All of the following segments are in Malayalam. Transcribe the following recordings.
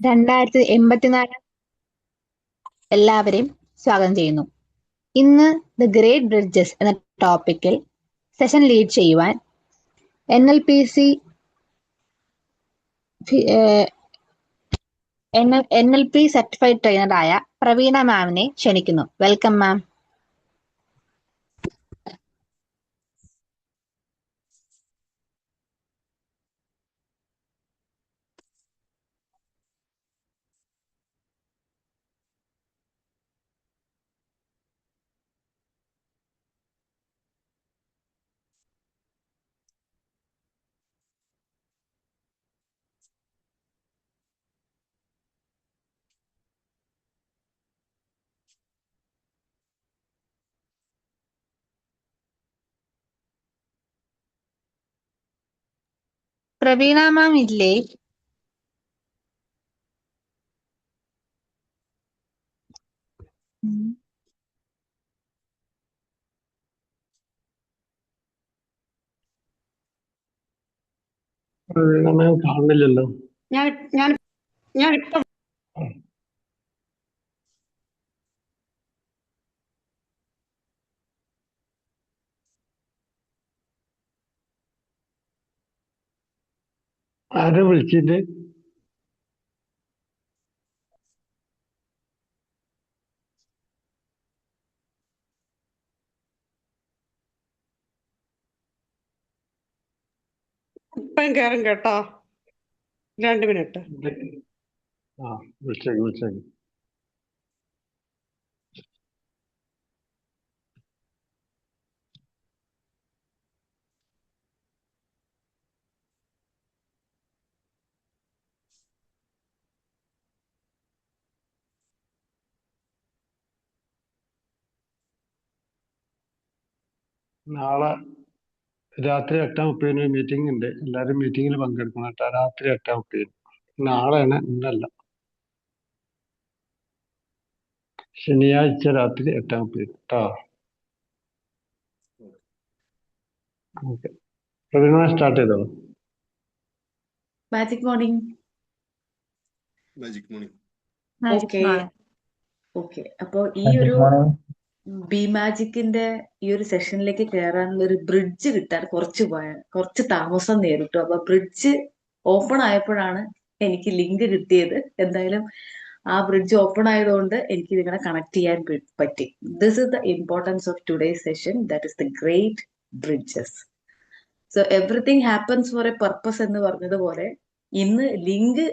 2084 എല്ലാവരെയും സ്വാഗതം ചെയ്യുന്നു. ഇന്ന് ദ ഗ്രേറ്റ് ബ്രിഡ്ജസ് എന്ന ടോപ്പിക്കിൽ സെഷൻ ലീഡ് ചെയ്യുവാൻ NLP സർട്ടിഫൈഡ് ട്രെയിനറായ പ്രവീണ മാമിനെ ക്ഷണിക്കുന്നു. വെൽക്കം മാം. പ്രവീണ മാം ഇല്ലേ? മാം കാണുന്നില്ലല്ലോ. ആരെ വിളിച്ചിട്ട്? ഇപ്പം കയറും കേട്ടോ, 2 മിനിറ്റ്. വിളിച്ചേക്ക്. നാളെ രാത്രി 8:30 മീറ്റിംഗ് ഉണ്ട്. എല്ലാരും മീറ്റിംഗിൽ പങ്കെടുക്കണം കേട്ടോ. രാത്രി 8:30. നാളെയാണ്, ഇന്നല്ല. ശനിയാഴ്ച രാത്രി 8:30 കേട്ടോ. ഓക്കെ, പ്രവീണ സ്റ്റാർട്ട് ചെയ്തോ. Magic morning. ഓക്കെ. അപ്പൊ ഈ ഒരു ബി മാജിക്കിന്റെ ഈ ഒരു സെഷനിലേക്ക് കയറാനുള്ള ഒരു ബ്രിഡ്ജ് കിട്ടാൻ കുറച്ച് താമസം നേരിട്ടു. അപ്പൊ ബ്രിഡ്ജ് ഓപ്പൺ ആയപ്പോഴാണ് എനിക്ക് ലിങ്ക് കിട്ടിയത്. എന്തായാലും ആ ബ്രിഡ്ജ് ഓപ്പൺ ആയതുകൊണ്ട് എനിക്ക് ഇതിങ്ങനെ കണക്ട് ചെയ്യാൻ പറ്റി. This is the importance of today's session, that is the great bridges. So everything happens four A purpose എന്ന് പറഞ്ഞതുപോലെ ഇന്ന് ലിങ്ക്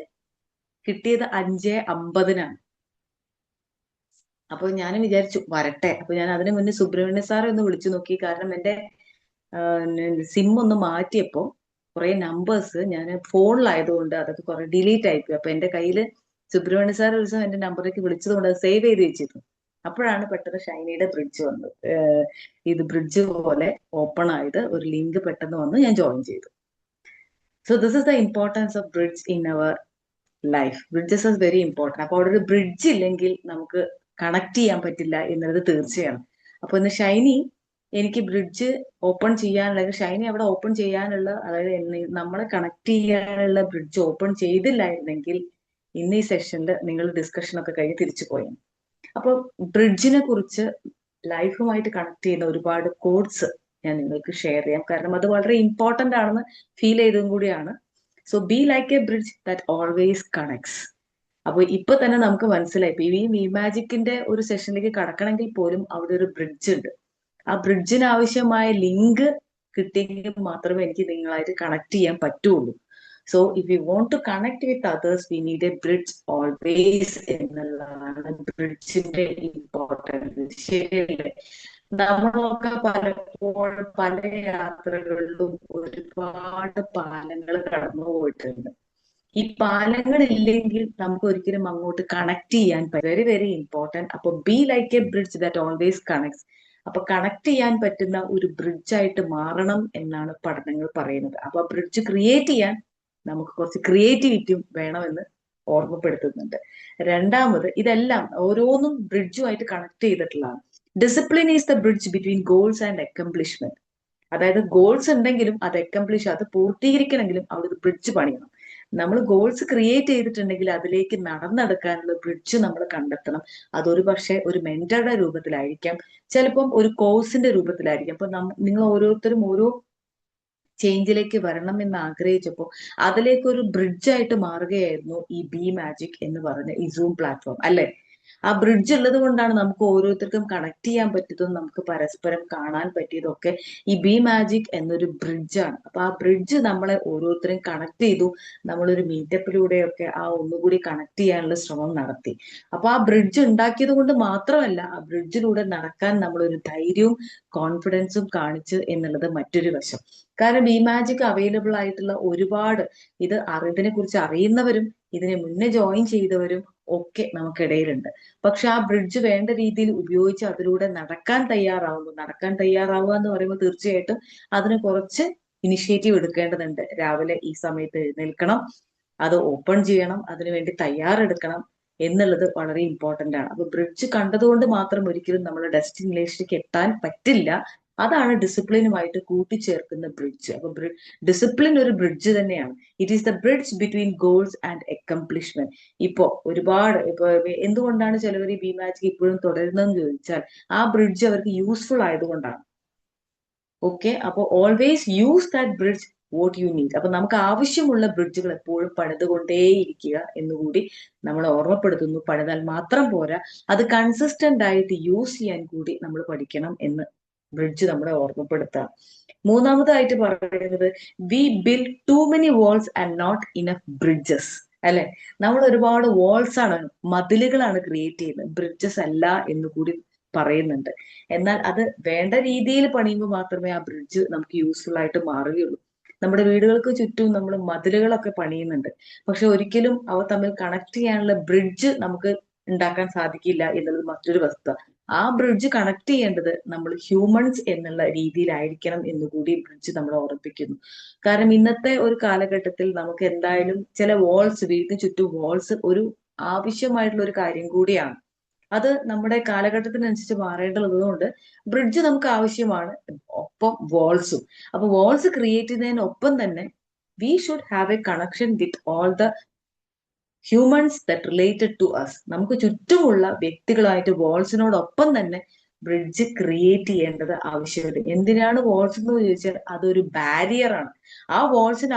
കിട്ടിയത് 5:50 അപ്പൊ ഞാൻ വിചാരിച്ചു വരട്ടെ. അപ്പൊ ഞാൻ അതിനു മുന്നേ സുബ്രഹ്മണ്യ സാറെ ഒന്ന് വിളിച്ചു നോക്കി. കാരണം എന്റെ സിം ഒന്ന് മാറ്റിയപ്പോ കുറെ നമ്പേഴ്സ് ഞാൻ ഫോണിലായതുകൊണ്ട് അതൊക്കെ കുറെ ഡിലീറ്റ് ആയിപ്പോയി. അപ്പൊ എന്റെ കയ്യില് സുബ്രഹ്മണ്യ സാർ ഒരു ദിവസം എന്റെ നമ്പറിലേക്ക് വിളിച്ചതുകൊണ്ട് അത് സേവ് ചെയ്ത് വെച്ചിരുന്നു. അപ്പോഴാണ് പെട്ടെന്ന് ഷൈനിയുടെ ബ്രിഡ്ജ് വന്നത്. ഇത് ബ്രിഡ്ജ് പോലെ ഓപ്പൺ ആയത്, ഒരു ലിങ്ക് പെട്ടെന്ന് വന്ന് ഞാൻ ജോയിൻ ചെയ്തു. So this is the importance of bridge in our life. Bridges is very important. അപ്പൊ അവിടെ ഒരു ബ്രിഡ്ജ് ഇല്ലെങ്കിൽ നമുക്ക് കണക്ട് ചെയ്യാൻ പറ്റില്ല എന്നുള്ളത് തീർച്ചയാണ്. അപ്പൊ ഇന്ന് ഷൈനി എനിക്ക് ബ്രിഡ്ജ് ഓപ്പൺ ചെയ്യാനുള്ള, ഷൈനി അവിടെ ഓപ്പൺ ചെയ്യാനുള്ള, അതായത് നമ്മളെ കണക്ട് ചെയ്യാനുള്ള ബ്രിഡ്ജ് ഓപ്പൺ ചെയ്തില്ലായിരുന്നെങ്കിൽ ഇന്ന് ഈ സെഷനിൽ നിങ്ങൾ ഡിസ്കഷൻ ഒക്കെ കഴിഞ്ഞ് തിരിച്ചു പോയി. അപ്പൊ ബ്രിഡ്ജിനെ കുറിച്ച് ലൈഫുമായിട്ട് കണക്ട് ചെയ്യുന്ന ഒരുപാട് കോഡ്സ് ഞാൻ നിങ്ങൾക്ക് ഷെയർ ചെയ്യാം. കാരണം അത് വളരെ ഇമ്പോർട്ടന്റ് ആണെന്ന് ഫീൽ ചെയ്തതും കൂടിയാണ്. So B like a bridge that always connects. അപ്പൊ ഇപ്പൊ തന്നെ നമുക്ക് മനസ്സിലായി, ഇപ്പൊ ഈ വി മാജിക്കിന്റെ ഒരു സെഷനിലേക്ക് കടക്കണമെങ്കിൽ പോലും അവിടെ ഒരു ബ്രിഡ്ജ് ഉണ്ട്. ആ ബ്രിഡ്ജിന് ആവശ്യമായ ലിങ്ക് കിട്ടിയെങ്കിൽ മാത്രമേ എനിക്ക് നിങ്ങളായിട്ട് കണക്ട് ചെയ്യാൻ പറ്റുള്ളൂ. So if you want to connect with others we need a bridge always എന്നുള്ളതാണ് ബ്രിഡ്ജിന്റെ ഇമ്പോർട്ടൻസ്. ശരിയല്ലേ? നമ്മളൊക്കെ പലപ്പോഴും പല യാത്രകളിലും ഒരുപാട് പാലങ്ങൾ കടന്നു പോയിട്ടുണ്ട്. ഈ പാലങ്ങൾ ഇല്ലെങ്കിൽ നമുക്ക് ഒരിക്കലും അങ്ങോട്ട് കണക്ട് ചെയ്യാൻ പറ്റും. Very very important. അപ്പൊ be like a bridge that always connects. അപ്പൊ കണക്ട് ചെയ്യാൻ പറ്റുന്ന ഒരു ബ്രിഡ്ജ് ആയിട്ട് മാറണം എന്നാണ് പഠനങ്ങൾ പറയുന്നത്. അപ്പൊ ബ്രിഡ്ജ് ക്രിയേറ്റ് ചെയ്യാൻ നമുക്ക് കുറച്ച് ക്രിയേറ്റിവിറ്റിയും വേണമെന്ന് ഓർമ്മപ്പെടുത്തുന്നുണ്ട്. രണ്ടാമത്, ഇതെല്ലാം ഓരോന്നും ബ്രിഡ്ജുമായിട്ട് കണക്ട് ചെയ്തിട്ടുള്ളതാണ്. Discipline is the bridge between goals and accomplishment. അതായത് ഗോൾസ് ഉണ്ടെങ്കിലും അത് പൂർത്തീകരിക്കണമെങ്കിലും അവിടെ ഒരു ബ്രിഡ്ജ് പണിയണം. നമ്മൾ ഗോൾസ് ക്രിയേറ്റ് ചെയ്തിട്ടുണ്ടെങ്കിൽ അതിലേക്ക് നടന്നെടുക്കാനുള്ള ബ്രിഡ്ജ് നമ്മൾ കണ്ടെത്തണം. അതൊരു പക്ഷേ ഒരു മെന്ററുടെ രൂപത്തിലായിരിക്കാം, ചിലപ്പം ഒരു കോഴ്സിന്റെ രൂപത്തിലായിരിക്കും. അപ്പൊ നിങ്ങൾ ഓരോരുത്തരും ഓരോ ചേഞ്ചിലേക്ക് വരണം എന്ന് ആഗ്രഹിച്ചപ്പോൾ അതിലേക്ക് ഒരു ബ്രിഡ്ജായിട്ട് മാറുകയായിരുന്നു ഈ ബി മാജിക് എന്ന് പറഞ്ഞ ഈ സൂം പ്ലാറ്റ്ഫോം, അല്ലെ? ആ ബ്രിഡ്ജ് ഉള്ളത് കൊണ്ടാണ് നമുക്ക് ഓരോരുത്തർക്കും കണക്ട് ചെയ്യാൻ പറ്റിയതും നമുക്ക് പരസ്പരം കാണാൻ പറ്റിയതൊക്കെ ഈ ബി മാജിക് എന്നൊരു ബ്രിഡ്ജാണ്. അപ്പൊ ആ ബ്രിഡ്ജ് നമ്മളെ ഓരോരുത്തരെയും കണക്ട് ചെയ്തു. നമ്മളൊരു മീറ്റപ്പിലൂടെയൊക്കെ ആ ഒന്നുകൂടി കണക്ട് ചെയ്യാനുള്ള ശ്രമം നടത്തി. അപ്പൊ ആ ബ്രിഡ്ജ് ഉണ്ടാക്കിയത് കൊണ്ട് മാത്രമല്ല, ആ ബ്രിഡ്ജിലൂടെ നടക്കാൻ നമ്മളൊരു ധൈര്യവും കോൺഫിഡൻസും കാണിച്ചു എന്നുള്ളത് മറ്റൊരു വശം. കാരണം ബി മാജിക് അവൈലബിൾ ആയിട്ടുള്ള ഒരുപാട് ഇതിനെ കുറിച്ച് അറിയുന്നവരും ഇതിനെ മുന്നേ ജോയിൻ ചെയ്തവരും ഒക്കെ നമുക്കിടയിലുണ്ട്. പക്ഷെ ആ ബ്രിഡ്ജ് വേണ്ട രീതിയിൽ ഉപയോഗിച്ച് അതിലൂടെ നടക്കാൻ തയ്യാറാവുക എന്ന് പറയുമ്പോൾ തീർച്ചയായിട്ടും അതിന് കുറച്ച് ഇനിഷ്യേറ്റീവ് എടുക്കേണ്ടതുണ്ട്. രാവിലെ ഈ സമയത്ത് എഴുന്നേൽക്കണം, അത് ഓപ്പൺ ചെയ്യണം, അതിനുവേണ്ടി തയ്യാറെടുക്കണം എന്നുള്ളത് വളരെ ഇമ്പോർട്ടന്റ് ആണ്. അപ്പൊ ബ്രിഡ്ജ് കണ്ടതുകൊണ്ട് മാത്രം ഒരിക്കലും നമ്മൾ ഡെസ്റ്റിനേഷനിലേക്ക് എത്താൻ പറ്റില്ല. അതാണ് ഡിസിപ്ലിനുമായിട്ട് കൂട്ടിച്ചേർക്കുന്ന ബ്രിഡ്ജ്. അപ്പൊ ഡിസിപ്ലിൻ ഒരു ബ്രിഡ്ജ് തന്നെയാണ്. It is the bridge between goals and accomplishment. ഇപ്പോ എന്തുകൊണ്ടാണ് ചിലവർ ഈ ബി മാജിക് ഇപ്പോഴും തുടരുന്നതെന്ന് ചോദിച്ചാൽ ആ ബ്രിഡ്ജ് അവർക്ക് യൂസ്ഫുൾ ആയതുകൊണ്ടാണ്. ഓക്കെ, അപ്പൊ always use that bridge what you need. അപ്പൊ നമുക്ക് ആവശ്യമുള്ള ബ്രിഡ്ജുകൾ എപ്പോഴും പണിതുകൊണ്ടേയിരിക്കുക എന്നുകൂടി നമ്മൾ ഓർമ്മപ്പെടുത്തുന്നു. പണിതാൽ മാത്രം പോരാ, അത് കൺസിസ്റ്റന്റ് ആയിട്ട് യൂസ് ചെയ്യാൻ കൂടി നമ്മൾ പഠിക്കണം എന്ന് ബ്രിഡ്ജ് നമ്മളെ ഓർമ്മപ്പെടുത്താം. മൂന്നാമതായിട്ട് പറയുന്നത് we build too many walls and not enough bridges, അല്ലെ? നമ്മൾ ഒരുപാട് വാൾസ് ആണ്, മതിലുകളാണ് ക്രിയേറ്റ് ചെയ്യുന്നത്, ബ്രിഡ്ജസ് അല്ല എന്ന് കൂടി പറയുന്നുണ്ട്. എന്നാൽ അത് വേണ്ട രീതിയിൽ പണിയുമ്പോൾ മാത്രമേ ആ ബ്രിഡ്ജ് നമുക്ക് യൂസ്ഫുൾ ആയിട്ട് മാറുകയുള്ളൂ. നമ്മുടെ വീടുകൾക്ക് ചുറ്റും നമ്മൾ മതിലുകളൊക്കെ പണിയുന്നുണ്ട്, പക്ഷെ ഒരിക്കലും അവ തമ്മിൽ കണക്ട് ചെയ്യാനുള്ള ബ്രിഡ്ജ് നമുക്ക് ഉണ്ടാക്കാൻ സാധിക്കില്ല എന്നുള്ളത് മറ്റൊരു വസ്തുത. ആ ബ്രിഡ്ജ് കണക്ട് ചെയ്യേണ്ടത് നമ്മൾ ഹ്യൂമൻസ് എന്നുള്ള രീതിയിലായിരിക്കണം എന്നുകൂടി ബ്രിഡ്ജ് നമ്മൾ ഓർമ്മിപ്പിക്കുന്നു. കാരണം ഇന്നത്തെ ഒരു കാലഘട്ടത്തിൽ നമുക്ക് എന്തായാലും ചില വാൾസ്, വീടിന് ചുറ്റും വാൾസ് ഒരു ആവശ്യമായിട്ടുള്ള ഒരു കാര്യം കൂടിയാണ്. അത് നമ്മുടെ കാലഘട്ടത്തിനനുസരിച്ച് മാറേണ്ടതുകൊണ്ട് ബ്രിഡ്ജ് നമുക്ക് ആവശ്യമാണ്, ഒപ്പം വാൾസും. അപ്പൊ വാൾസ് ക്രിയേറ്റ് ചെയ്യുന്നതിനൊപ്പം തന്നെ we should have a connection with all the humans that related to us. നമുക്ക് ചുറ്റുമുള്ള വ്യക്തികളായിട്ട് വാൾസിനോടൊപ്പം തന്നെ ബ്രിഡ്ജ് ക്രിയേറ്റ് ചെയ്യേണ്ടത് ആവശ്യമുണ്ട്. എന്തിനാണ് വാൾസ് എന്ന് ചോദിച്ചാൽ അതൊരു ബാരിയർ ആണ്. ആ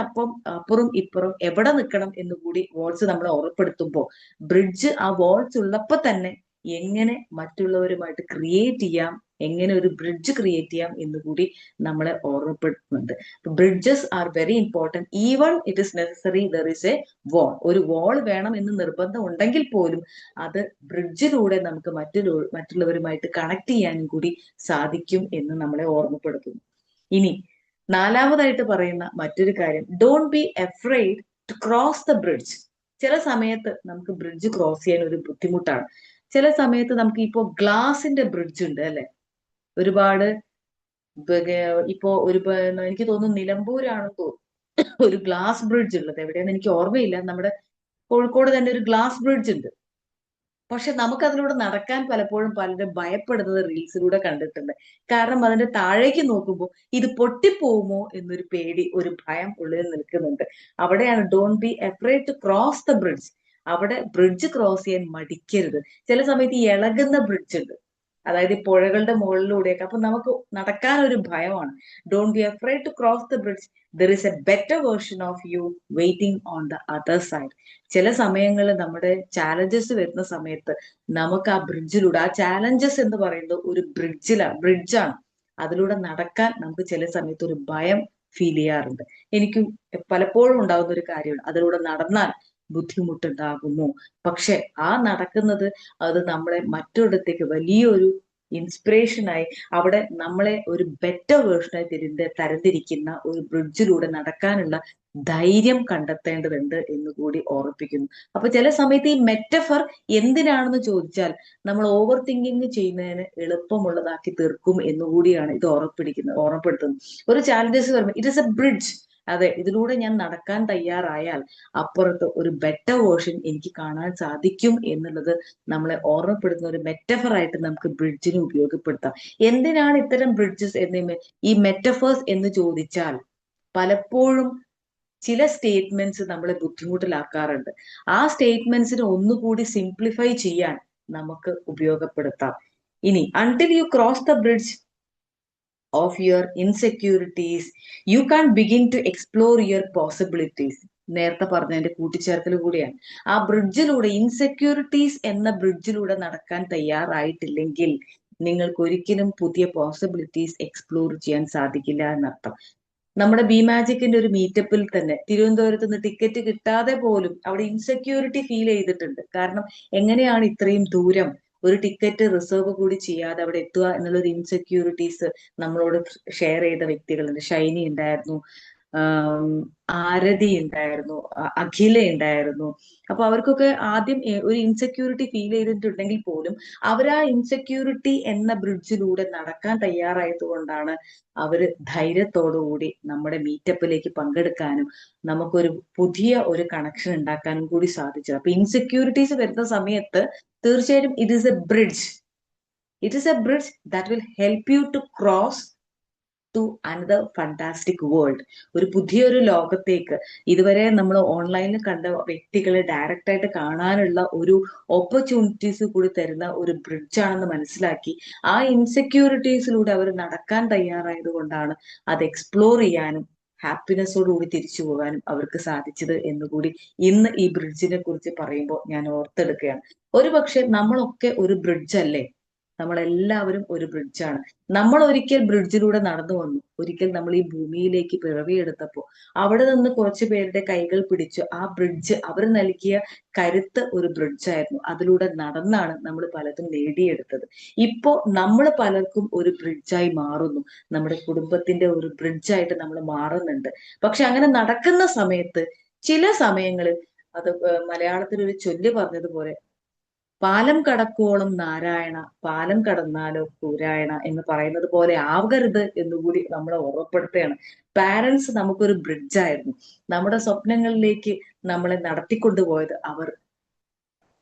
അപ്പുറം ഇപ്പുറം എവിടെ നിൽക്കണം എന്ന് കൂടി വാൾസ് നമ്മളെ ഓർമ്മപ്പെടുത്തുമ്പോൾ ബ്രിഡ്ജ് ആ വാൾസ് ഉള്ളപ്പോൾ തന്നെ എങ്ങനെ മറ്റുള്ളവരുമായിട്ട് ക്രിയേറ്റ് ചെയ്യാം, എങ്ങനെ ഒരു ബ്രിഡ്ജ് ക്രിയേറ്റ് ചെയ്യാം എന്ന് കൂടി നമ്മളെ ഓർമ്മപ്പെടുത്തുന്നുണ്ട്. Bridges are very important. Even it is necessary there is a wall. ഒരു വാൾ വേണം എന്ന് നിർബന്ധം ഉണ്ടെങ്കിൽ പോലും അത് ബ്രിഡ്ജിലൂടെ നമുക്ക് മറ്റുള്ളവരുമായിട്ട് കണക്ട് ചെയ്യാനും കൂടി സാധിക്കും എന്ന് നമ്മളെ ഓർമ്മപ്പെടുത്തുന്നു. ഇനി നാലാമതായിട്ട് പറയുന്ന മറ്റൊരു കാര്യം, don't be afraid to cross the bridge. ചില സമയത്ത് നമുക്ക് ബ്രിഡ്ജ് ക്രോസ് ചെയ്യാൻ ഒരു ബുദ്ധിമുട്ടാണ്. ചില സമയത്ത് നമുക്ക് ഇപ്പോ ഗ്ലാസിന്റെ ബ്രിഡ്ജ് ഉണ്ട്, അല്ലെ? ഒരുപാട് എനിക്ക് തോന്നുന്നു നിലമ്പൂരാണെന്ന് തോന്നുന്നു ഒരു ഗ്ലാസ് ബ്രിഡ്ജ് ഉള്ളത്. എവിടെയാന്ന് എനിക്ക് ഓർമ്മയില്ല. നമ്മുടെ കോഴിക്കോട് തന്നെ ഒരു ഗ്ലാസ് ബ്രിഡ്ജ് ഉണ്ട്. പക്ഷെ നമുക്ക് അതിലൂടെ നടക്കാൻ പലപ്പോഴും പലരും ഭയപ്പെടുന്നത് റീൽസിലൂടെ കണ്ടിട്ടുണ്ട്. കാരണം അതിന്റെ താഴേക്ക് നോക്കുമ്പോൾ ഇത് പൊട്ടിപ്പോകുമോ എന്നൊരു പേടി, ഒരു ഭയം ഉള്ളിൽ നിൽക്കുന്നുണ്ട്. അവിടെയാണ് don't be afraid to cross the bridge. അവിടെ ബ്രിഡ്ജ് ക്രോസ് ചെയ്യാൻ മടിക്കരുത്. ചില സമയത്ത് ഈ ഇളകുന്ന ബ്രിഡ്ജ് ഉണ്ട്, അതായത് ഈ പുഴകളുടെ മുകളിലൂടെയൊക്കെ. അപ്പൊ നമുക്ക് നടക്കാൻ ഒരു ഭയമാണ്. Don't be afraid to cross the bridge. There is a better version of you waiting on the other side. ചില സമയങ്ങളിൽ നമ്മുടെ ചാലഞ്ചസ് വരുന്ന സമയത്ത് നമുക്ക് ആ ബ്രിഡ്ജിലൂടെ, ആ ചാലഞ്ചസ് എന്ന് പറയുന്നത് ഒരു ബ്രിഡ്ജാണ്, അതിലൂടെ നടക്കാൻ നമുക്ക് ചില സമയത്ത് ഒരു ഭയം ഫീൽ ചെയ്യാറുണ്ട്. എനിക്കും പലപ്പോഴും ഉണ്ടാകുന്ന ഒരു കാര്യമാണ്, അതിലൂടെ നടന്നാൽ ബുദ്ധിമുട്ടുണ്ടാകുമോ? പക്ഷെ ആ നടക്കുന്നത് അത് നമ്മളെ മറ്റൊരിടത്തേക്ക് വലിയൊരു ഇൻസ്പിറേഷനായി, അവിടെ നമ്മളെ ഒരു ബെറ്റർ വേർഷനായി തരംതിരിക്കുന്ന ഒരു ബ്രിഡ്ജിലൂടെ നടക്കാനുള്ള ധൈര്യം കണ്ടെത്തേണ്ടതുണ്ട് എന്ന് കൂടി ഓർമ്മിപ്പിക്കുന്നു. അപ്പൊ ചില സമയത്ത് ഈ മെറ്റഫർ എന്തിനാണെന്ന് ചോദിച്ചാൽ നമ്മൾ ഓവർ തിങ്കിങ് ചെയ്യുന്നതിന് എളുപ്പമുള്ളതാക്കി തീർക്കും എന്നുകൂടിയാണ് ഇത് ഓർമ്മപ്പെടുത്തുന്നത്. ഒരു ചാലഞ്ചസ് വരുമ്പോൾ ഇറ്റ് ഇസ് എ ബ്രിഡ്ജ്. അതെ, ഇതിലൂടെ ഞാൻ നടക്കാൻ തയ്യാറായാൽ അപ്പുറത്ത് ഒരു ബെറ്റർ വേർഷൻ എനിക്ക് കാണാൻ സാധിക്കും എന്നുള്ളത് നമ്മളെ ഓർമ്മപ്പെടുത്തുന്ന ഒരു മെറ്റഫറായിട്ട് നമുക്ക് ബ്രിഡ്ജിനെ ഉപയോഗപ്പെടുത്താം. എന്തിനാണ് ഇത്തരം ബ്രിഡ്ജസ് ഈ മെറ്റഫേഴ്സ് എന്ന് ചോദിച്ചാൽ പലപ്പോഴും ചില സ്റ്റേറ്റ്മെന്റ്സ് നമ്മളെ ബുദ്ധിമുട്ടിലാക്കാറുണ്ട്. ആ സ്റ്റേറ്റ്മെന്റ്സിനെ ഒന്നുകൂടി സിംപ്ലിഫൈ ചെയ്യാൻ നമുക്ക് ഉപയോഗപ്പെടുത്താം. ഇനി until you cross the bridge of your insecurities, you can't begin to explore your possibilities. നേരത്തെ പറഞ്ഞതിന്റെ കൂട്ടിച്ചേർക്കൽ കൂടിയാണ്. ആ ബ്രിഡ്ജിലൂടെ, ഇൻസെക്യൂരിറ്റീസ് എന്ന ബ്രിഡ്ജിലൂടെ നടക്കാൻ തയ്യാറായിട്ടില്ലെങ്കിൽ നിങ്ങൾക്ക് ഒരിക്കലും പുതിയ പോസിബിലിറ്റീസ് എക്സ്പ്ലോർ ചെയ്യാൻ സാധിക്കില്ല എന്നർത്ഥം. നമ്മുടെ ബി മാജിക്കിന്റെ ഒരു മീറ്റപ്പിൽ തന്നെ തിരുവനന്തപുരത്ത് നിന്ന് ടിക്കറ്റ് കിട്ടാതെ പോലും അവിടെ ഇൻസെക്യൂരിറ്റി ഫീൽ ചെയ്തിട്ടുണ്ട്. കാരണം എങ്ങനെയാണ് ഇത്രയും ദൂരം ഒരു ടിക്കറ്റ് റിസർവ് കൂടി ചെയ്യാതെ അവിടെ എത്തുക എന്നുള്ളൊരു ഇൻസെക്യൂരിറ്റീസ് നമ്മളോട് ഷെയർ ചെയ്ത വ്യക്തികളുണ്ട്. ഷൈനി ഉണ്ടായിരുന്നു, ആരതി ഉണ്ടായിരുന്നു, അഖില ഉണ്ടായിരുന്നു. അപ്പൊ അവർക്കൊക്കെ ആദ്യം ഒരു ഇൻസെക്യൂരിറ്റി ഫീൽ ചെയ്തിട്ടുണ്ടെങ്കിൽ പോലും അവർ ആ ഇൻസെക്യൂരിറ്റി എന്ന ബ്രിഡ്ജിലൂടെ നടക്കാൻ തയ്യാറായത് കൊണ്ടാണ് അവര് ധൈര്യത്തോടുകൂടി നമ്മുടെ മീറ്റപ്പിലേക്ക് പങ്കെടുക്കാനും നമുക്കൊരു പുതിയ ഒരു കണക്ഷൻ ഉണ്ടാക്കാനും കൂടി സാധിച്ചത്. അപ്പൊ ഇൻസെക്യൂരിറ്റീസ് വരുന്ന സമയത്ത് തീർച്ചയായിട്ടും it is a bridge. It is a bridge that will help you to cross to another fantastic world. ഒരു പുതിയൊരു ലോകത്തേക്ക് ഇതുവരെ നമ്മൾ ഓൺലൈനിൽ കണ്ട വ്യക്തികളെ ഡയറക്റ്റ് ആയിട്ട് കാണാനുള്ള ഒരു ഓപ്പർച്യൂണിറ്റീസ് കൂടി തരുന്ന ഒരു ബ്രിഡ്ജാണെന്ന് മനസ്സിലാക്കി ആ ഇൻസെക്യൂരിറ്റീസിലൂടെ അവർ നടക്കാൻ തയ്യാറായത് കൊണ്ടാണ് അത് എക്സ്പ്ലോർ ചെയ്യാനും ഹാപ്പിനെസ്സോടുകൂടി തിരിച്ചു പോകാനും അവർക്ക് സാധിച്ചത് എന്നുകൂടി ഇന്ന് ഈ ബ്രിഡ്ജിനെ കുറിച്ച് പറയുമ്പോൾ ഞാൻ ഓർത്തെടുക്കുകയാണ്. ഒരു പക്ഷെ നമ്മളൊക്കെ ഒരു ബ്രിഡ്ജ് അല്ലേ? നമ്മളെല്ലാവരും ഒരു ബ്രിഡ്ജാണ്. നമ്മൾ ഒരിക്കൽ ബ്രിഡ്ജിലൂടെ നടന്നു വന്നു. ഒരിക്കൽ നമ്മൾ ഈ ഭൂമിയിലേക്ക് പിറവിയെടുത്തപ്പോൾ അവിടെ നിന്ന് കുറച്ചു പേരുടെ കൈകൾ പിടിച്ചു ആ ബ്രിഡ്ജ് അവർ നൽകിയ കരുത്ത് ഒരു ബ്രിഡ്ജായിരുന്നു. അതിലൂടെ നടന്നാണ് നമ്മൾ പലതും നേടിയെടുത്തത്. ഇപ്പോ നമ്മൾ പലർക്കും ഒരു ബ്രിഡ്ജായി മാറുന്നു. നമ്മുടെ കുടുംബത്തിന്റെ ഒരു ബ്രിഡ്ജായിട്ട് നമ്മൾ മാറുന്നുണ്ട്. പക്ഷെ അങ്ങനെ നടക്കുന്ന സമയത്ത് ചില സമയങ്ങളിൽ അത് മലയാളത്തിൽ ഒരു ചൊല്ല് പറഞ്ഞതുപോലെ പാലം കടക്കോളം നാരായണ, പാലം കടന്നാലോ പൂരായണ എന്ന് പറയുന്നത് പോലെ ആവരുത് എന്നുകൂടി നമ്മളെ ഓർമ്മപ്പെടുത്തുകയാണ്. പാരന്റ്സ് നമുക്കൊരു ബ്രിഡ്ജായിരുന്നു. നമ്മുടെ സ്വപ്നങ്ങളിലേക്ക് നമ്മളെ നടത്തിക്കൊണ്ടുപോയത് അവർ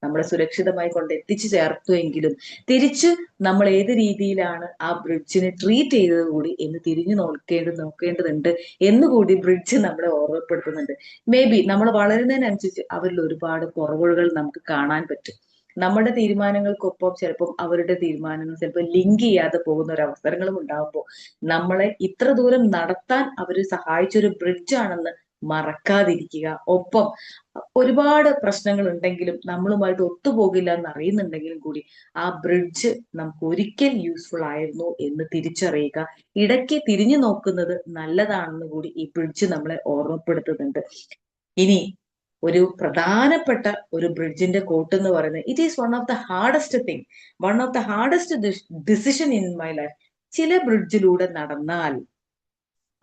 നമ്മളെ സുരക്ഷിതമായി കൊണ്ട് എത്തിച്ചു ചേർത്തുവെങ്കിലും തിരിച്ച് നമ്മൾ ഏത് രീതിയിലാണ് ആ ബ്രിഡ്ജിനെ ട്രീറ്റ് ചെയ്തത് കൂടി എന്ന് തിരിഞ്ഞു നോക്കേണ്ടതുണ്ട് എന്നുകൂടി ബ്രിഡ്ജ് നമ്മളെ ഓർമ്മപ്പെടുത്തുന്നുണ്ട്. മേ ബി നമ്മൾ വളരുന്നതിനനുസരിച്ച് അവരിൽ ഒരുപാട് കുറവുകൾ നമുക്ക് കാണാൻ പറ്റും. നമ്മുടെ തീരുമാനങ്ങൾക്കൊപ്പം ചിലപ്പം അവരുടെ തീരുമാനങ്ങൾ ചിലപ്പോൾ ലിങ്ക് ചെയ്യാതെ പോകുന്ന ഒരു അവസരങ്ങളും ഉണ്ടാകുമ്പോൾ നമ്മളെ ഇത്ര ദൂരം നടത്താൻ അവർ സഹായിച്ചൊരു ബ്രിഡ്ജാണെന്ന് മറക്കാതിരിക്കുക. ഒപ്പം ഒരുപാട് പ്രശ്നങ്ങൾ ഉണ്ടെങ്കിലും നമ്മളുമായിട്ട് ഒത്തുപോകില്ല എന്ന് അറിയുന്നുണ്ടെങ്കിലും കൂടി ആ ബ്രിഡ്ജ് നമുക്ക് ഒരിക്കൽ യൂസ്ഫുൾ ആയിരുന്നു എന്ന് തിരിച്ചറിയുക. ഇടയ്ക്ക് തിരിഞ്ഞു നോക്കുന്നത് നല്ലതാണെന്ന് കൂടി ഈ ബ്രിഡ്ജ് നമ്മളെ ഓർമ്മപ്പെടുത്തുന്നുണ്ട്. ഇനി ഒരു പ്രധാനപ്പെട്ട ഒരു ബ്രിഡ്ജിന്റെ കോട്ട് എന്ന് പറയുന്നത് it is one of the hardest thing, one of the hardest decision in my life. ചില ബ്രിഡ്ജിലൂടെ നടന്നാൽ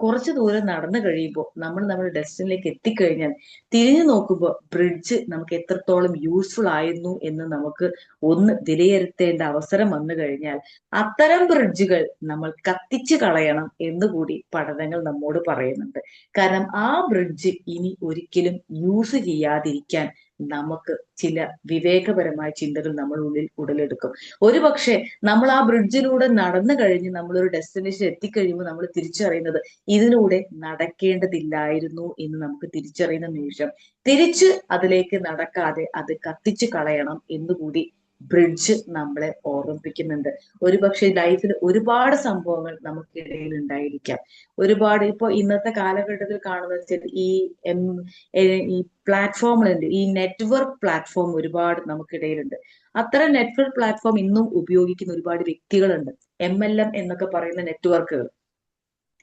കുറച്ചു ദൂരം നടന്നു കഴിയുമ്പോൾ നമ്മൾ നമ്മുടെ ഡെസ്റ്റിനിലേക്ക് എത്തിക്കഴിഞ്ഞാൽ തിരിഞ്ഞു നോക്കുമ്പോൾ ബ്രിഡ്ജ് നമുക്ക് എത്രത്തോളം യൂസ്ഫുൾ ആയിരുന്നു എന്ന് നമുക്ക് ഒന്ന് വിലയിരുത്തേണ്ട അവസരം വന്നു കഴിഞ്ഞാൽ അത്തരം ബ്രിഡ്ജുകൾ നമ്മൾ കത്തിച്ചു കളയണം എന്നുകൂടി പഠനങ്ങൾ നമ്മോട് പറയുന്നുണ്ട്. കാരണം ആ ബ്രിഡ്ജ് ഇനി ഒരിക്കലും യൂസ് ചെയ്യാതിരിക്കാൻ നമുക്ക് ചില വിവേകപരമായ ചിന്തകൾ നമ്മൾ ഉടലെടുക്കും. ഒരു പക്ഷെ നമ്മൾ ആ ബ്രിഡ്ജിലൂടെ നടന്നു കഴിഞ്ഞ് നമ്മളൊരു ഡെസ്റ്റിനേഷൻ എത്തിക്കഴിയുമ്പോൾ നമ്മൾ തിരിച്ചറിയുന്നത് ഇതിലൂടെ നടക്കേണ്ടതില്ലായിരുന്നു എന്ന് നമുക്ക് തിരിച്ചറിയുന്ന നിമിഷം തിരിച്ച് അതിലേക്ക് നടക്കാതെ അത് കത്തിച്ചു കളയണം എന്നുകൂടി ബ്രിഡ്ജ് നമ്മളെ ഓർമ്മിപ്പിക്കുന്നുണ്ട്. ഒരുപക്ഷെ ലൈഫിൽ ഒരുപാട് സംഭവങ്ങൾ നമുക്കിടയിൽ ഉണ്ടായിരിക്കാം. ഒരുപാട് ഇപ്പൊ ഇന്നത്തെ കാലഘട്ടത്തിൽ കാണുന്ന ഈ പ്ലാറ്റ്ഫോമുകളുണ്ട്, ഈ നെറ്റ്വർക്ക് പ്ലാറ്റ്ഫോം ഒരുപാട് നമുക്കിടയിലുണ്ട്. അത്തരം നെറ്റ്വർക്ക് പ്ലാറ്റ്ഫോം ഇന്നും ഉപയോഗിക്കുന്ന ഒരുപാട് വ്യക്തികളുണ്ട്. MLM എന്നൊക്കെ പറയുന്ന നെറ്റ്വർക്കുകൾ.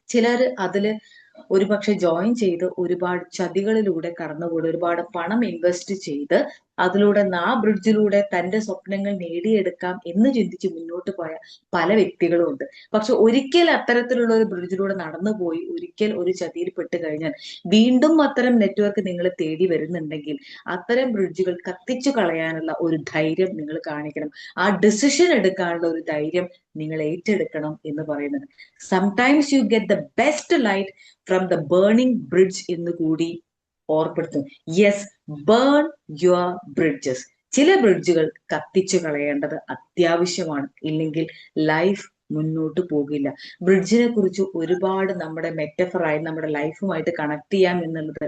ചിലര് അതില് ഒരുപക്ഷെ ജോയിൻ ചെയ്ത് ഒരുപാട് ചതികളിലൂടെ കടന്നുകൂടി ഒരുപാട് പണം ഇൻവെസ്റ്റ് ചെയ്ത് അതിലൂടെ ആ ബ്രിഡ്ജിലൂടെ തന്റെ സ്വപ്നങ്ങൾ നേടിയെടുക്കാം എന്ന് ചിന്തിച്ച് മുന്നോട്ട് പോയ പല വ്യക്തികളും ഉണ്ട്. പക്ഷെ ഒരിക്കൽ അത്തരത്തിലുള്ള ഒരു ബ്രിഡ്ജിലൂടെ നടന്നുപോയി ഒരിക്കൽ ഒരു ചതിയിൽ പെട്ട് കഴിഞ്ഞാൽ വീണ്ടും അത്തരം നെറ്റ്വർക്ക് നിങ്ങളെ തേടി വരുന്നുണ്ടെങ്കിൽ അത്തരം ബ്രിഡ്ജുകൾ കത്തിച്ചു കളയാനുള്ള ഒരു ധൈര്യം നിങ്ങൾ കാണിക്കണം. ആ ഡിസിഷൻ എടുക്കാനുള്ള ഒരു ധൈര്യം നിങ്ങൾ ഏറ്റെടുക്കണം എന്ന് പറയുന്നത്. Sometimes you get the best light from the burning bridge എന്ന് കൂടി ഓർപ്പെടുത്തുന്നു. Yes, burn your bridges. ചില ബ്രിഡ്ജുകൾ കത്തിച്ചു കളയേണ്ടത് അത്യാവശ്യമാണ്. ഇല്ലെങ്കിൽ ലൈഫ് മുന്നോട്ട് പോകില്ല. ബ്രിഡ്ജിനെ കുറിച്ച് ഒരുപാട് നമ്മുടെ മെറ്റഫറായി നമ്മുടെ ലൈഫുമായിട്ട് കണക്ട് ചെയ്യാം എന്നുള്ളത്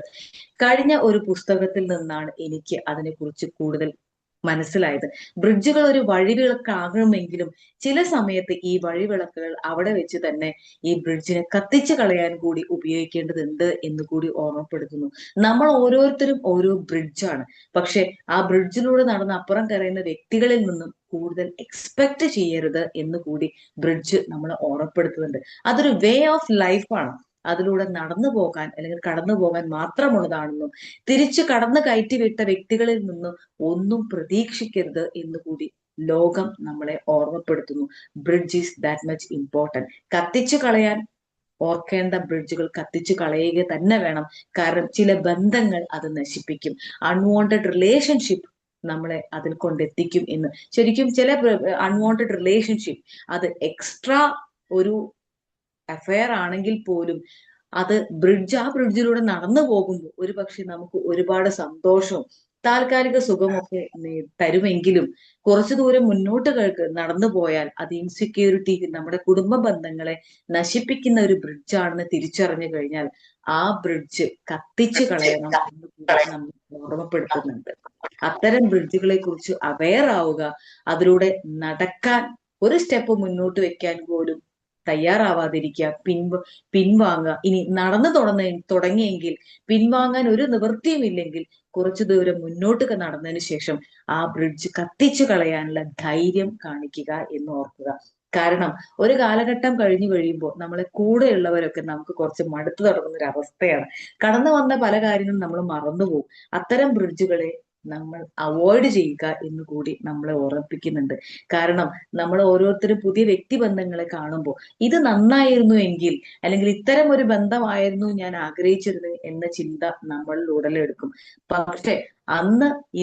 കഴിഞ്ഞ ഒരു പുസ്തകത്തിൽ നിന്നാണ് എനിക്ക് അതിനെക്കുറിച്ച് കൂടുതൽ മനസ്സിലായത്. ബ്രിഡ്ജുകൾ ഒരു വഴിവിളക്കാകുമെങ്കിലും ചില സമയത്ത് ഈ വഴിവിളക്കുകൾ അവിടെ വെച്ച് തന്നെ ഈ ബ്രിഡ്ജിനെ കത്തിച്ചു കളയാൻ കൂടി ഉപയോഗിക്കേണ്ടതുണ്ട് എന്ന് കൂടി ഓർമ്മപ്പെടുത്തുന്നു. നമ്മൾ ഓരോരുത്തരും ഓരോ ബ്രിഡ്ജാണ്. പക്ഷെ ആ ബ്രിഡ്ജിലൂടെ നടന്ന് അപ്പുറം കരയുന്ന വ്യക്തികളിൽ നിന്നും കൂടുതൽ എക്സ്പെക്ട് ചെയ്യരുത് എന്ന് കൂടി ബ്രിഡ്ജ് നമ്മളെ ഓർമ്മപ്പെടുത്തുന്നുണ്ട്. അതൊരു വേ ഓഫ് ലൈഫാണ്. അതിലൂടെ നടന്നു പോകാൻ അല്ലെങ്കിൽ കടന്നു പോകാൻ മാത്രമുള്ളതാണെന്നും തിരിച്ചു കടന്നു കയറ്റിവിട്ട വ്യക്തികളിൽ നിന്നും ഒന്നും പ്രതീക്ഷിക്കരുത് എന്ന് കൂടി ലോകം നമ്മളെ ഓർമ്മപ്പെടുത്തുന്നു. Bridge is that much important. കത്തിച്ചു കളയാൻ ഓർക്കേണ്ട ബ്രിഡ്ജുകൾ കത്തിച്ചു കളയുക തന്നെ വേണം. കാരണം ചില ബന്ധങ്ങൾ അത് നശിപ്പിക്കും. അൺവാണ്ടഡ് റിലേഷൻഷിപ്പ് നമ്മളെ അതിൽ കൊണ്ടെത്തിക്കും എന്ന്. ശരിക്കും ചില അൺവാണ്ടഡ് റിലേഷൻഷിപ്പ് അത് എക്സ്ട്രാ ഒരു അഫയർ ആണെങ്കിൽ പോലും അത് ആ ബ്രിഡ്ജിലൂടെ നടന്നു പോകുമ്പോൾ ഒരു പക്ഷെ നമുക്ക് ഒരുപാട് സന്തോഷവും താൽക്കാലിക സുഖമൊക്കെ തരുമെങ്കിലും കുറച്ചു ദൂരം മുന്നോട്ട് നടന്നു പോയാൽ അത് ഇൻസെക്യൂരിറ്റി, നമ്മുടെ കുടുംബ ബന്ധങ്ങളെ നശിപ്പിക്കുന്ന ഒരു ബ്രിഡ്ജാണെന്ന് തിരിച്ചറിഞ്ഞു കഴിഞ്ഞാൽ ആ ബ്രിഡ്ജ് കത്തിച്ചു കളയണം എന്ന് കൂടി നമ്മൾ ഓർമ്മപ്പെടുത്തുന്നുണ്ട്. അത്തരം ബ്രിഡ്ജുകളെ കുറിച്ച് അവെയർ ആവുക, അതിലൂടെ നടക്കാൻ ഒരു സ്റ്റെപ്പ് മുന്നോട്ട് വെക്കാൻ പോലും തയ്യാറാവാതിരിക്കുക, പിൻവാങ്ങുക. ഇനി നടന്നു തുടങ്ങിയെങ്കിൽ പിൻവാങ്ങാൻ ഒരു നിവൃത്തിയുമില്ലെങ്കിൽ കുറച്ചു ദൂരം മുന്നോട്ട് നടന്നതിന് ശേഷം ആ ബ്രിഡ്ജ് കത്തിച്ചു കളയാനുള്ള ധൈര്യം കാണിക്കുക എന്ന് ഓർക്കുക. കാരണം ഒരു കാലഘട്ടം കഴിഞ്ഞു കഴിയുമ്പോൾ നമ്മളെ കൂടെയുള്ളവരൊക്കെ നമുക്ക് കുറച്ച് മടുത്തു തുടങ്ങുന്ന ഒരു അവസ്ഥയാണ്. കടന്നു വന്ന പല കാര്യങ്ങളും നമ്മൾ മറന്നുപോകും. അത്തരം ബ്രിഡ്ജുകളെ നമ്മൾ അവോയ്ഡ് ചെയ്യുക എന്ന് കൂടി നമ്മളെ ഓർമ്മിപ്പിക്കുന്നുണ്ട്. കാരണം നമ്മൾ ഓരോരുത്തരും പുതിയ വ്യക്തിബന്ധങ്ങളെ കാണുമ്പോൾ ഇത് നന്നായിരുന്നു എങ്കിൽ, അല്ലെങ്കിൽ ഇത്തരം ഒരു ബന്ധമായിരുന്നു ഞാൻ ആഗ്രഹിച്ചിരുന്നത് എന്ന ചിന്ത നമ്മളിൽ ഉടലെടുക്കും. പക്ഷെ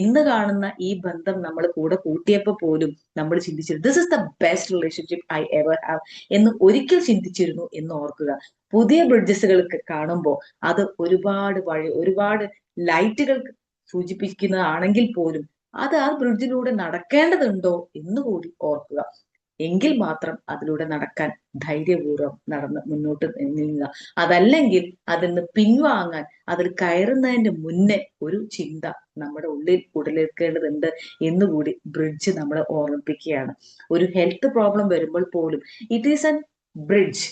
ഇന്ന് കാണുന്ന ഈ ബന്ധം നമ്മൾ കൂടെ കൂട്ടിയപ്പോൾ പോലും നമ്മൾ ചിന്തിച്ചിരുന്നു this is the best relationship I ever have എന്ന് ഒരിക്കൽ ചിന്തിച്ചിരുന്നു എന്ന് ഓർക്കുക. പുതിയ ബ്രിഡ്ജസുകൾക്ക് കാണുമ്പോൾ അത് ഒരുപാട് ലൈറ്റുകൾ സൂചിപ്പിക്കുന്നതാണെങ്കിൽ പോലും അത് ആ ബ്രിഡ്ജിലൂടെ നടക്കേണ്ടതുണ്ടോ എന്നുകൂടി ഓർക്കുക. എങ്കിൽ മാത്രം അതിലൂടെ നടക്കാൻ ധൈര്യപൂർവ്വം നടന്ന് മുന്നോട്ട് നീങ്ങുക. അതല്ലെങ്കിൽ അതിൽ നിന്ന് പിൻവാങ്ങാൻ, അതിൽ കയറുന്നതിന്റെ മുന്നേ ഒരു ചിന്ത നമ്മുടെ ഉള്ളിൽ ഉടലെടുക്കേണ്ടതുണ്ട് എന്നുകൂടി ബ്രിഡ്ജ് നമ്മളെ ഓർമ്മിപ്പിക്കുകയാണ്. ഒരു ഹെൽത്ത് പ്രോബ്ലം വരുമ്പോൾ പോലും ഇറ്റ് ഈസ് എൻ ബ്രിഡ്ജ്.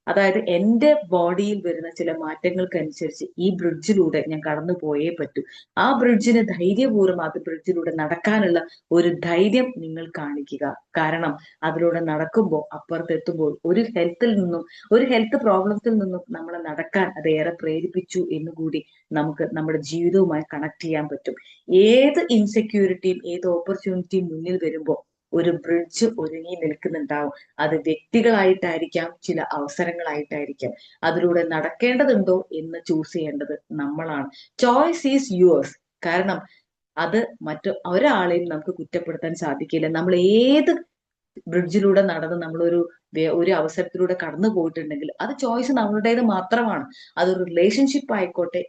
അതായത് എന്റെ ബോഡിയിൽ വരുന്ന ചില മാറ്റങ്ങൾക്കനുസരിച്ച് ഈ ബ്രിഡ്ജിലൂടെ ഞാൻ കടന്നു പോയേ പറ്റൂ. ആ ബ്രിഡ്ജിന് ധൈര്യപൂർവ്വം അത് ബ്രിഡ്ജിലൂടെ നടക്കാനുള്ള ഒരു ധൈര്യം നിങ്ങൾ കാണിക്കുക. കാരണം അതിലൂടെ നടക്കുമ്പോൾ അപ്പുറത്തെത്തുമ്പോൾ ഒരു ഹെൽത്ത് പ്രോബ്ലത്തിൽ നിന്നും നമ്മളെ നടക്കാൻ അത് ഏറെ പ്രേരിപ്പിച്ചു എന്നുകൂടി നമുക്ക് നമ്മുടെ ജീവിതവുമായി കണക്ട് ചെയ്യാൻ പറ്റും. ഏത് ഇൻസെക്യൂരിറ്റിയും ഏത് ഓപ്പർച്യൂണിറ്റിയും മുന്നിൽ വരുമ്പോൾ ഒരു ബ്രിഡ്ജ് ഒരുങ്ങി നിൽക്കുന്നുണ്ടാവും. അത് വ്യക്തികളായിട്ടായിരിക്കാം, ചില അവസരങ്ങളായിട്ടായിരിക്കാം. അതിലൂടെ നടക്കേണ്ടതുണ്ടോ എന്ന് ചൂസ് ചെയ്യേണ്ടത് നമ്മളാണ്. Choice is yours. കാരണം അത് ഒരാളെയും നമുക്ക് കുറ്റപ്പെടുത്താൻ സാധിക്കില്ല. നമ്മൾ ഏത് ബ്രിഡ്ജിലൂടെ നടന്ന് നമ്മളൊരു അവസരത്തിലൂടെ കടന്നു പോയിട്ടുണ്ടെങ്കിൽ അത് ചോയ്സ് നമ്മളുടേത് മാത്രമാണ്. അതൊരു റിലേഷൻഷിപ്പ് ആയിക്കോട്ടെ,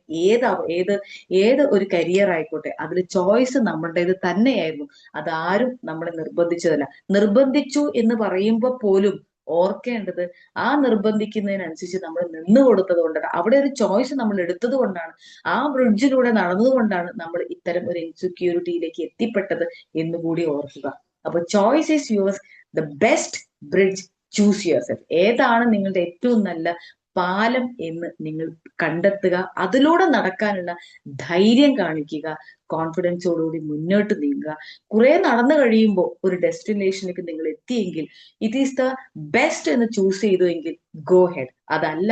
ഏത് ഒരു കരിയർ ആയിക്കോട്ടെ, അതിൽ ചോയ്സ് നമ്മളുടേത് തന്നെയായിരുന്നു. അതാരും നമ്മളെ നിർബന്ധിച്ചതല്ല. നിർബന്ധിച്ചു എന്ന് പറയുമ്പോൾ പോലും ഓർക്കേണ്ടത് ആ നിർബന്ധിക്കുന്നതിനനുസരിച്ച് നമ്മൾ നിന്നു കൊടുത്തത് കൊണ്ടാണ്, അവിടെ ഒരു ചോയ്സ് നമ്മൾ എടുത്തത് കൊണ്ടാണ്, ആ ബ്രിഡ്ജിലൂടെ നടന്നതുകൊണ്ടാണ് നമ്മൾ ഇത്തരം ഒരു ഇൻസെക്യൂരിറ്റിയിലേക്ക് എത്തിപ്പെട്ടത് എന്നുകൂടി ഓർക്കുക. അപ്പൊ choice is yours. The best bridge choose yourself. ഏതാണ് നിങ്ങളുടെ ഏറ്റവും നല്ല പാലം എന്ന് നിങ്ങൾ കണ്ടെത്തുക. അതിലൂടെ നടക്കാനുള്ള ധൈര്യം കാണിക്കുക. കോൺഫിഡൻസോടുകൂടി മുന്നോട്ട് നീങ്ങുക. കുറെ നടന്നു കഴിയുമ്പോൾ ഒരു ഡെസ്റ്റിനേഷനിലേക്ക് നിങ്ങൾ എത്തിയെങ്കിൽ ഇറ്റ് ഈസ് ദ ബെസ്റ്റ് എന്ന് ചൂസ് ചെയ്തുവെങ്കിൽ ഗോ ഹെഡ്. അതല്ല,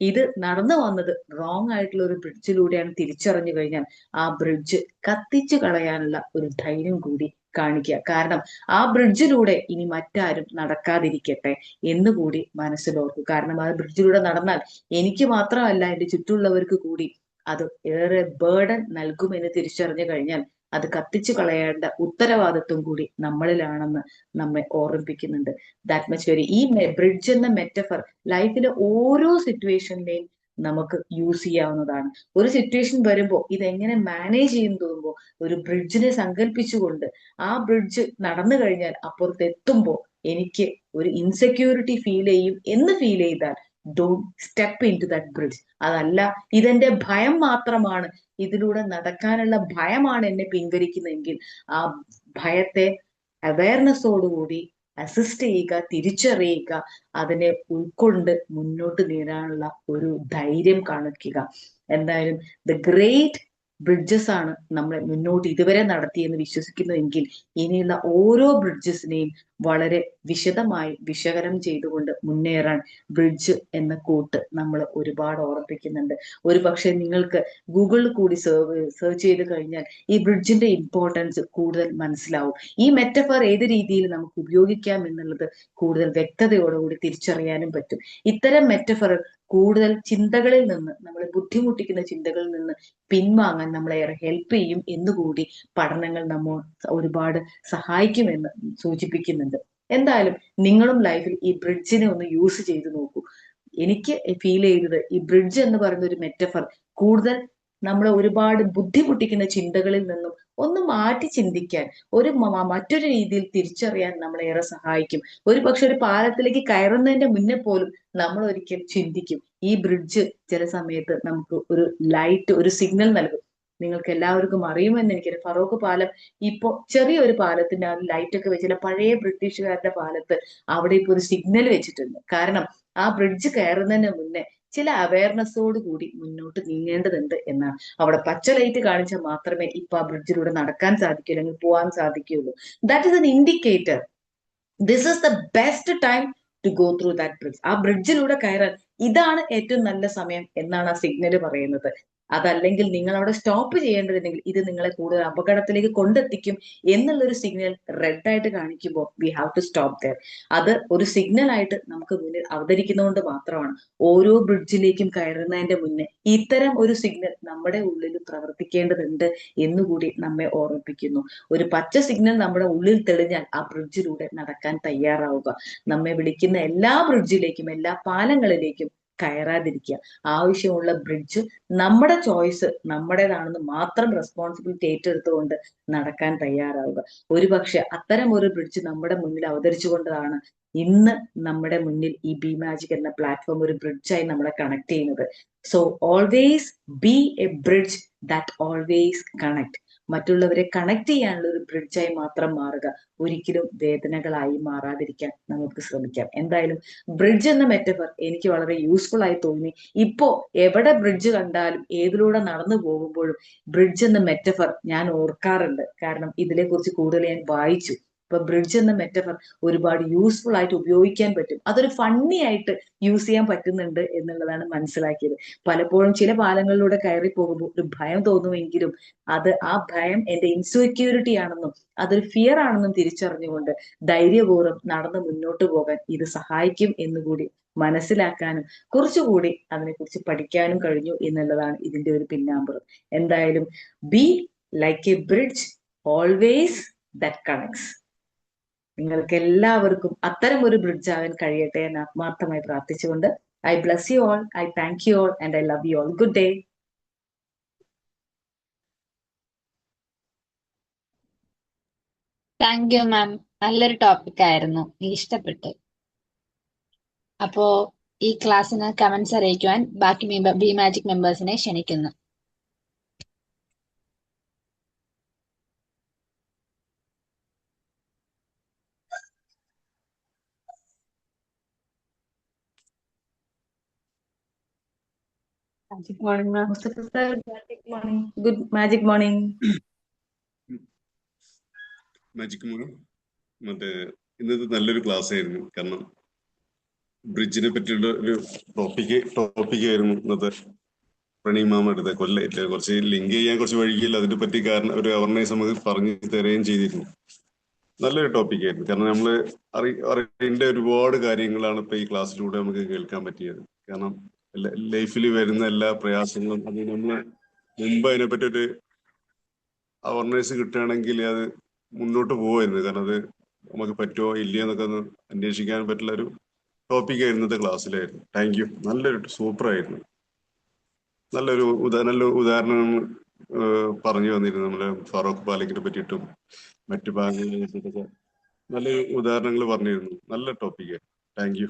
ഇത് നടന്നു വന്നത് റോങ് ആയിട്ടുള്ള ഒരു ബ്രിഡ്ജിലൂടെയാണ് തിരിച്ചറിഞ്ഞു കഴിഞ്ഞാൽ ആ ബ്രിഡ്ജ് കത്തിച്ചു കളയാനുള്ള ഒരു ധൈര്യം കൂടി കാണിക്കുക. കാരണം ആ ബ്രിഡ്ജിലൂടെ ഇനി മറ്റാരും നടക്കാതിരിക്കട്ടെ എന്നുകൂടി മനസ്സിലോർക്കും. കാരണം ആ ബ്രിഡ്ജിലൂടെ നടന്നാൽ എനിക്ക് മാത്രമല്ല എൻ്റെ ചുറ്റുമുള്ളവർക്ക് കൂടി അത് ഏറെ ബേർഡൻ നൽകുമെന്ന് തിരിച്ചറിഞ്ഞു കഴിഞ്ഞാൽ അത് കത്തിച്ചു കളയേണ്ട ഉത്തരവാദിത്വം കൂടി നമ്മളിലാണെന്ന് നമ്മെ ഓർമ്മിപ്പിക്കുന്നുണ്ട്. That much very. ഈ ബ്രിഡ്ജ് എന്ന മെറ്റഫർ ലൈഫിലെ ഓരോ സിറ്റുവേഷനിലെയും നമുക്ക് യൂസ് ചെയ്യാവുന്നതാണ്. ഒരു സിറ്റുവേഷൻ വരുമ്പോൾ ഇതെങ്ങനെ മാനേജ് ചെയ്യും തോന്നുമ്പോൾ ഒരു ബ്രിഡ്ജിനെ സങ്കല്പിച്ചുകൊണ്ട് ആ ബ്രിഡ്ജ് നടന്നു കഴിഞ്ഞാൽ അപ്പുറത്ത് എത്തുമ്പോൾ എനിക്ക് ഒരു ഇൻസെക്യൂരിറ്റി ഫീൽ ചെയ്യും എന്ന് ഫീൽ ചെയ്താൽ don't step into that bridge. അതല്ല, ഇതെന്റെ ഭയം മാത്രമാണ്, ഇതിലൂടെ നടക്കാനുള്ള ഭയമാണ് എന്നെ പിൻവലിക്കുന്നതെങ്കിൽ ആ ഭയത്തെ അവയർനെസ്സോടുകൂടി അസിസ്റ്റ് ചെയ്യുക, തിരിച്ചറിയുക, അതിനെ ഉൾക്കൊണ്ട് മുന്നോട്ട് നീങ്ങാനുള്ള ഒരു ധൈര്യം കാണിക്കുക. എന്തായാലും ദ ഗ്രേറ്റ് ബ്രിഡ്ജസ് ആണ് നമ്മളെ മുന്നോട്ട് ഇതുവരെ നടത്തിയെന്ന് വിശ്വസിക്കുന്നുവെങ്കിൽ ഇനിയുള്ള ഓരോ ബ്രിഡ്ജസിനെയും വളരെ വിശദമായി വിശകലനം ചെയ്തുകൊണ്ട് മുന്നേറാൻ ബ്രിഡ്ജ് എന്ന കൂട്ട് നമ്മൾ ഒരുപാട് ഓർമ്മിപ്പിക്കുന്നുണ്ട്. ഒരു പക്ഷെ നിങ്ങൾക്ക് ഗൂഗിളിൽ കൂടി സെർച്ച് ചെയ്ത് കഴിഞ്ഞാൽ ഈ ബ്രിഡ്ജിന്റെ ഇമ്പോർട്ടൻസ് കൂടുതൽ മനസ്സിലാവും. ഈ മെറ്റഫർ ഏത് രീതിയിൽ നമുക്ക് ഉപയോഗിക്കാം എന്നുള്ളത് കൂടുതൽ വ്യക്തതയോടുകൂടി തിരിച്ചറിയാനും പറ്റും. ഇത്തരം മെറ്റഫർ കൂടുതൽ ചിന്തകളിൽ നിന്ന്, നമ്മളെ ബുദ്ധിമുട്ടിക്കുന്ന ചിന്തകളിൽ നിന്ന് പിൻവാങ്ങാൻ നമ്മളെ ഏറെ ഹെൽപ്പ് ചെയ്യും എന്നുകൂടി പഠനങ്ങൾ നമ്മെ ഒരുപാട് സഹായിക്കുമെന്ന് സൂചിപ്പിക്കുന്നുണ്ട്. എന്തായാലും നിങ്ങളും ലൈഫിൽ ഈ ബ്രിഡ്ജിനെ ഒന്ന് യൂസ് ചെയ്ത് നോക്കൂ. എനിക്ക് ഫീൽ ചെയ്തത് ഈ ബ്രിഡ്ജ് എന്ന് പറയുന്ന ഒരു മെറ്റഫർ കൂടുതൽ നമ്മളെ ഒരുപാട് ബുദ്ധിമുട്ടിക്കുന്ന ചിന്തകളിൽ നിന്നും ഒന്ന് മാറ്റി ചിന്തിക്കാൻ, ഒരു മറ്റൊരു രീതിയിൽ തിരിച്ചറിയാൻ നമ്മളെ ഏറെ സഹായിക്കും. ഒരു പക്ഷെ ഒരു പാലത്തിലേക്ക് കയറുന്നതിന്റെ മുന്നേ പോലും നമ്മൾ ഒരിക്കൽ ചിന്തിക്കും, ഈ ബ്രിഡ്ജ് ചില സമയത്ത് നമുക്ക് ഒരു ലൈറ്റ്, ഒരു സിഗ്നൽ നൽകും. നിങ്ങൾക്ക് എല്ലാവർക്കും അറിയുമെന്ന് എനിക്കറിയാം, ഫറോക്ക് പാലം ഇപ്പോ ചെറിയൊരു പാലത്തിന്റെ ആ ലൈറ്റ് ഒക്കെ വെച്ചില്ല, പഴയ ബ്രിട്ടീഷുകാരുടെ പാലത്ത് അവിടെ ഇപ്പൊ ഒരു സിഗ്നൽ വെച്ചിട്ടുണ്ട്. കാരണം ആ ബ്രിഡ്ജ് കയറുന്നതിന് മുന്നേ ചില അവയർനെസ്സോട് കൂടി മുന്നോട്ട് നീങ്ങേണ്ടതുണ്ട് എന്നാണ്. അവിടെ പച്ച ലൈറ്റ് കാണിച്ചാൽ മാത്രമേ ഇപ്പൊ ആ ബ്രിഡ്ജിലൂടെ നടക്കാൻ സാധിക്കൂ, അല്ലെങ്കിൽ പോകാൻ സാധിക്കുകയുള്ളൂ. That is an indicator. This is the best time to go through that bridge. ആ ബ്രിഡ്ജിലൂടെ കയറാൻ ഇതാണ് ഏറ്റവും നല്ല സമയം എന്നാണ് ആ സിഗ്നൽ പറയുന്നത്. അതല്ലെങ്കിൽ നിങ്ങൾ അവിടെ സ്റ്റോപ്പ് ചെയ്യേണ്ടതുണ്ടെങ്കിൽ ഇത് നിങ്ങളെ കൂടുതൽ അപകടത്തിലേക്ക് കൊണ്ടെത്തിക്കും എന്നുള്ളൊരു സിഗ്നൽ റെഡ് ആയിട്ട് കാണിക്കുമ്പോൾ we have to stop there. അത് ഒരു സിഗ്നൽ ആയിട്ട് നമുക്ക് മുന്നിൽ അവതരിക്കുന്നതുകൊണ്ട് മാത്രമാണ് ഓരോ ബ്രിഡ്ജിലേക്കും കയറുന്നതിന്റെ മുന്നേ ഇത്തരം ഒരു സിഗ്നൽ നമ്മുടെ ഉള്ളിൽ പ്രവർത്തിക്കേണ്ടതുണ്ട് എന്നുകൂടി നമ്മെ ഓർമ്മിപ്പിക്കുന്നു. ഒരു പച്ച സിഗ്നൽ നമ്മുടെ ഉള്ളിൽ തെളിഞ്ഞാൽ ആ ബ്രിഡ്ജിലൂടെ നടക്കാൻ തയ്യാറാവുക. നമ്മെ വിളിക്കുന്ന എല്ലാ ബ്രിഡ്ജിലേക്കും, എല്ലാ പാലങ്ങളിലേക്കും കയറാതിരിക്കുക. ആവശ്യമുള്ള ബ്രിഡ്ജ് നമ്മുടെ ചോയ്സ് നമ്മുടേതാണെന്ന് മാത്രം റെസ്പോൺസിബിലിറ്റി ഏറ്റെടുത്തുകൊണ്ട് നടക്കാൻ തയ്യാറാവുക. ഒരുപക്ഷെ അത്തരം ഒരു ബ്രിഡ്ജ് നമ്മുടെ മുന്നിൽ അവതരിച്ചുകൊണ്ടാണ് ഇന്ന് നമ്മുടെ മുന്നിൽ ഈ ബി മാജിക് എന്ന പ്ലാറ്റ്ഫോം ഒരു ബ്രിഡ്ജായി നമ്മളെ കണക്ട് ചെയ്യുന്നത്. So always be A bridge that always connect. മറ്റുള്ളവരെ കണക്ട് ചെയ്യാനുള്ള ഒരു ബ്രിഡ്ജായി മാത്രം മാറുക. ഒരിക്കലും വേദനകളായി മാറാതിരിക്കാൻ നമുക്ക് ശ്രമിക്കാം. എന്തായാലും ബ്രിഡ്ജ് എന്ന മെറ്റഫർ എനിക്ക് വളരെ യൂസ്ഫുൾ ആയി തോന്നി. ഇപ്പോ എവിടെ ബ്രിഡ്ജ് കണ്ടാലും ഏതിലൂടെ നടന്നു പോകുമ്പോഴും ബ്രിഡ്ജ് എന്ന മെറ്റഫർ ഞാൻ ഓർക്കാറുണ്ട്. കാരണം ഇതിനെ കുറിച്ച് കൂടുതൽ ഞാൻ വായിച്ചു. ഇപ്പൊ ബ്രിഡ്ജ് എന്ന മെറ്റഫർ ഒരുപാട് യൂസ്ഫുൾ ആയിട്ട് ഉപയോഗിക്കാൻ പറ്റും. അതൊരു ഫണ്ണി ആയിട്ട് യൂസ് ചെയ്യാൻ പറ്റുന്നുണ്ട് എന്നുള്ളതാണ് മനസ്സിലാക്കിയത്. പലപ്പോഴും ചില പാലങ്ങളിലൂടെ കയറി പോകുമ്പോൾ ഒരു ഭയം തോന്നുമെങ്കിലും അത് ആ ഭയം എന്റെ ഇൻസെക്യൂരിറ്റി ആണെന്നും അതൊരു ഫിയർ ആണെന്നും തിരിച്ചറിഞ്ഞുകൊണ്ട് ധൈര്യപൂർവ്വം നടന്ന് മുന്നോട്ട് പോകാൻ ഇത് സഹായിക്കും എന്നുകൂടി മനസ്സിലാക്കാനും കുറച്ചുകൂടി അതിനെക്കുറിച്ച് പഠിക്കാനും കഴിഞ്ഞു എന്നുള്ളതാണ് ഇതിന്റെ ഒരു പിന്നാമ്പുറം. എന്തായാലും B like a bridge always that connects. നിങ്ങൾക്ക് എല്ലാവർക്കും അത്തരം ഒരു ബ്രിഡ്ജ് ആവാൻ കഴിയട്ടെ എന്ന് ആത്മാർത്ഥമായി പ്രാർത്ഥിച്ചുകൊണ്ട് I bless you all, I thank you all and I love you all. Good day. Thank you ma'am. നല്ലൊരു ടോപ്പിക് ആയിരുന്നു, എനിക്ക് ഇഷ്ടപ്പെട്ടു. അപ്പോ ഈ ക്ലാസ്സിന് കമന്റ്സ് അറിയിക്കുവാൻ ബാക്കി ബി മാജിക് മെമ്പേഴ്സിനെ ക്ഷണിക്കുന്നു. Magic morning, ma'am. Mustafa sir, magic morning. Good magic morning. Magic morning. മറ്റേ ഇന്നത്തെ നല്ലൊരു ക്ലാസ് ആയിരുന്നു. കാരണം ബ്രിഡ്ജിനെ പറ്റിയുള്ള ഒരു ടോപ്പിക് ആയിരുന്നു ഇന്നത്തെ പ്രണീ മാം എടുത്ത. കൊല്ലം കുറച്ച് ലിങ്ക് ചെയ്യാൻ കുറച്ച് വഴിക്കില്ല, അതിനെ പറ്റി കാരണം ഒരു അവയർനെസ് നമുക്ക് പറഞ്ഞു തരുകയും ചെയ്തിരുന്നു. നല്ലൊരു ടോപ്പിക് ആയിരുന്നു. കാരണം നമ്മള് അറിയേണ്ട ഒരുപാട് കാര്യങ്ങളാണ് ഇപ്പൊ ഈ ക്ലാസ്സിലൂടെ നമുക്ക് കേൾക്കാൻ പറ്റിയത്. കാരണം ലൈഫിൽ വരുന്ന എല്ലാ പ്രയാസങ്ങളും അത് നമ്മള് മുമ്പ് അതിനെപ്പറ്റി ഒരു അവയർനെസ് കിട്ടുകയാണെങ്കിൽ അത് മുന്നോട്ട് പോകുമായിരുന്നു. കാരണം അത് നമുക്ക് പറ്റുമോ ഇല്ലയോ എന്നൊക്കെ ഒന്ന് അന്വേഷിക്കാൻ പറ്റുള്ള ഒരു ടോപ്പിക് ആയിരുന്നു ഇന്നത്തെ ക്ലാസ്സിലായിരുന്നു. Thank you. നല്ലൊരു സൂപ്പർ ആയിരുന്നു. നല്ല ഉദാഹരണം പറഞ്ഞു വന്നിരുന്നു. നമ്മളെ ഫറൂഖ് പാലക്കിനെ പറ്റിയിട്ടും മറ്റു ഭാഗങ്ങളെ പറ്റിയിട്ടൊക്കെ നല്ല ഉദാഹരണങ്ങൾ പറഞ്ഞിരുന്നു. നല്ല topic. Thank you.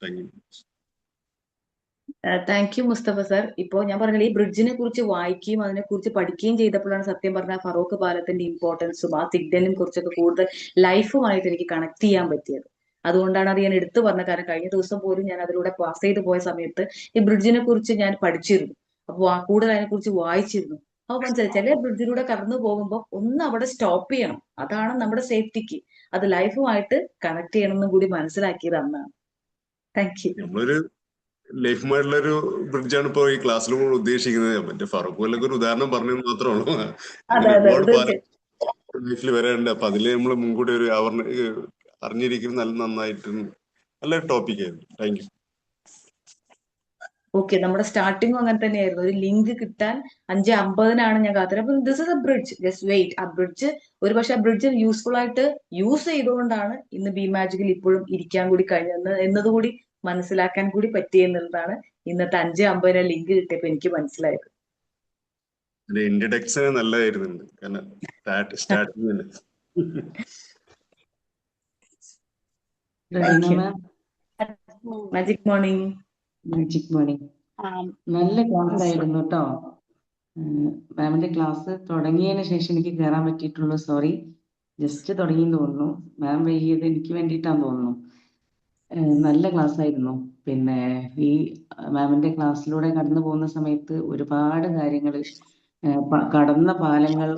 Thank you Mustafa sir. ഇപ്പോൾ ഞാൻ പറഞ്ഞില്ല, ഈ ബ്രിഡ്ജിനെ കുറിച്ച് വായിക്കുകയും അതിനെക്കുറിച്ച് പഠിക്കുകയും ചെയ്തപ്പോഴാണ് സത്യം പറഞ്ഞാൽ ഫറൂഖ് പാലത്തിന്റെ ഇമ്പോർട്ടൻസും ആ സിഗ്നലിനെ കുറിച്ചൊക്കെ കൂടുതൽ ലൈഫുമായിട്ട് എനിക്ക് കണക്ട് ചെയ്യാൻ പറ്റിയത്. അതുകൊണ്ടാണ് അത് ഞാൻ എടുത്തു പറഞ്ഞ. കാരണം കഴിഞ്ഞ ദിവസം പോലും ഞാൻ അതിലൂടെ പാസ് ചെയ്ത് പോയ സമയത്ത് ഈ ബ്രിഡ്ജിനെ കുറിച്ച് ഞാൻ പഠിച്ചിരുന്നു. അപ്പോൾ കൂടുതൽ അതിനെക്കുറിച്ച് വായിച്ചിരുന്നു. അപ്പൊ മനസ്സിലായി, ചില ബ്രിഡ്ജിലൂടെ കടന്നു പോകുമ്പോൾ ഒന്ന് അവിടെ സ്റ്റോപ്പ് ചെയ്യണം. അതാണ് നമ്മുടെ സേഫ്റ്റിക്ക്. അത് ലൈഫുമായിട്ട് കണക്ട് ചെയ്യണം എന്നും കൂടി മനസ്സിലാക്കിയത് അന്നാണ്. Thank you. നമ്മളൊരു ലൈഫുമായിട്ടുള്ള ഒരു ബ്രിഡ്ജാണ് ഇപ്പോൾ ഈ ക്ലാസ്സിൽ ഉദ്ദേശിക്കുന്നത്. മറ്റേ ഫറൂഖ് പോലൊക്കെ ഒരു ഉദാഹരണം പറഞ്ഞെന്ന് മാത്രമേ ഉള്ളൂ. അതെ അങ്ങനെ അതെ ഒരുപാട് തീർച്ചയായും. ലൈഫിൽ വരാനുണ്ട്. അപ്പൊ അതില് നമ്മൾ മുൻകൂട്ടി ഒരു അറിഞ്ഞിരിക്കുന്നത് നന്നായിട്ട് നല്ലൊരു ടോപ്പിക്കായിരുന്നു. Thank you. ഓക്കെ, നമ്മുടെ സ്റ്റാർട്ടിങ്ങും അങ്ങനെ തന്നെയായിരുന്നു. ഒരു ലിങ്ക് കിട്ടാൻ 5:50 ഞാൻ കാത്തിരുന്നത്. അപ്പൊ this is a bridge, just wait. ആ ബ്രിഡ്ജ് ഒരു പക്ഷെ ആ ബ്രിഡ്ജ് യൂസ്ഫുൾ ആയിട്ട് യൂസ് ചെയ്തുകൊണ്ടാണ് ഇന്ന് ബി മാജിക്കിൽ ഇപ്പോഴും ഇരിക്കാൻ കൂടി കഴിഞ്ഞത് എന്നതുകൂടി മനസ്സിലാക്കാൻ കൂടി പറ്റിയെന്നുള്ളതാണ് ഇന്നത്തെ 5:50 ലിങ്ക് കിട്ടിയപ്പോ എനിക്ക് മനസ്സിലായത്. ഇൻട്രഡക്ഷൻ നല്ലതായിരുന്നു. കാരണം സ്റ്റാർട്ടിങ് തന്നെ. Thank you. Ma'am, magic morning. Magic morning. നല്ല ക്ലാസ് ആയിരുന്നു കേട്ടോ. മാമിന്റെ ക്ലാസ് തുടങ്ങിയതിന് ശേഷം എനിക്ക് കയറാൻ പറ്റിയിട്ടുള്ളൂ. സോറി, ജസ്റ്റ് തുടങ്ങിയെന്ന് തോന്നുന്നു. മാം വൈകിയത് എനിക്ക് വേണ്ടിയിട്ടാന്ന് തോന്നുന്നു. നല്ല ക്ലാസ് ആയിരുന്നു. പിന്നെ ഈ മാമിന്റെ ക്ലാസ്സിലൂടെ കടന്നു പോകുന്ന സമയത്ത് ഒരുപാട് കാര്യങ്ങൾ, കടന്ന പാലങ്ങൾ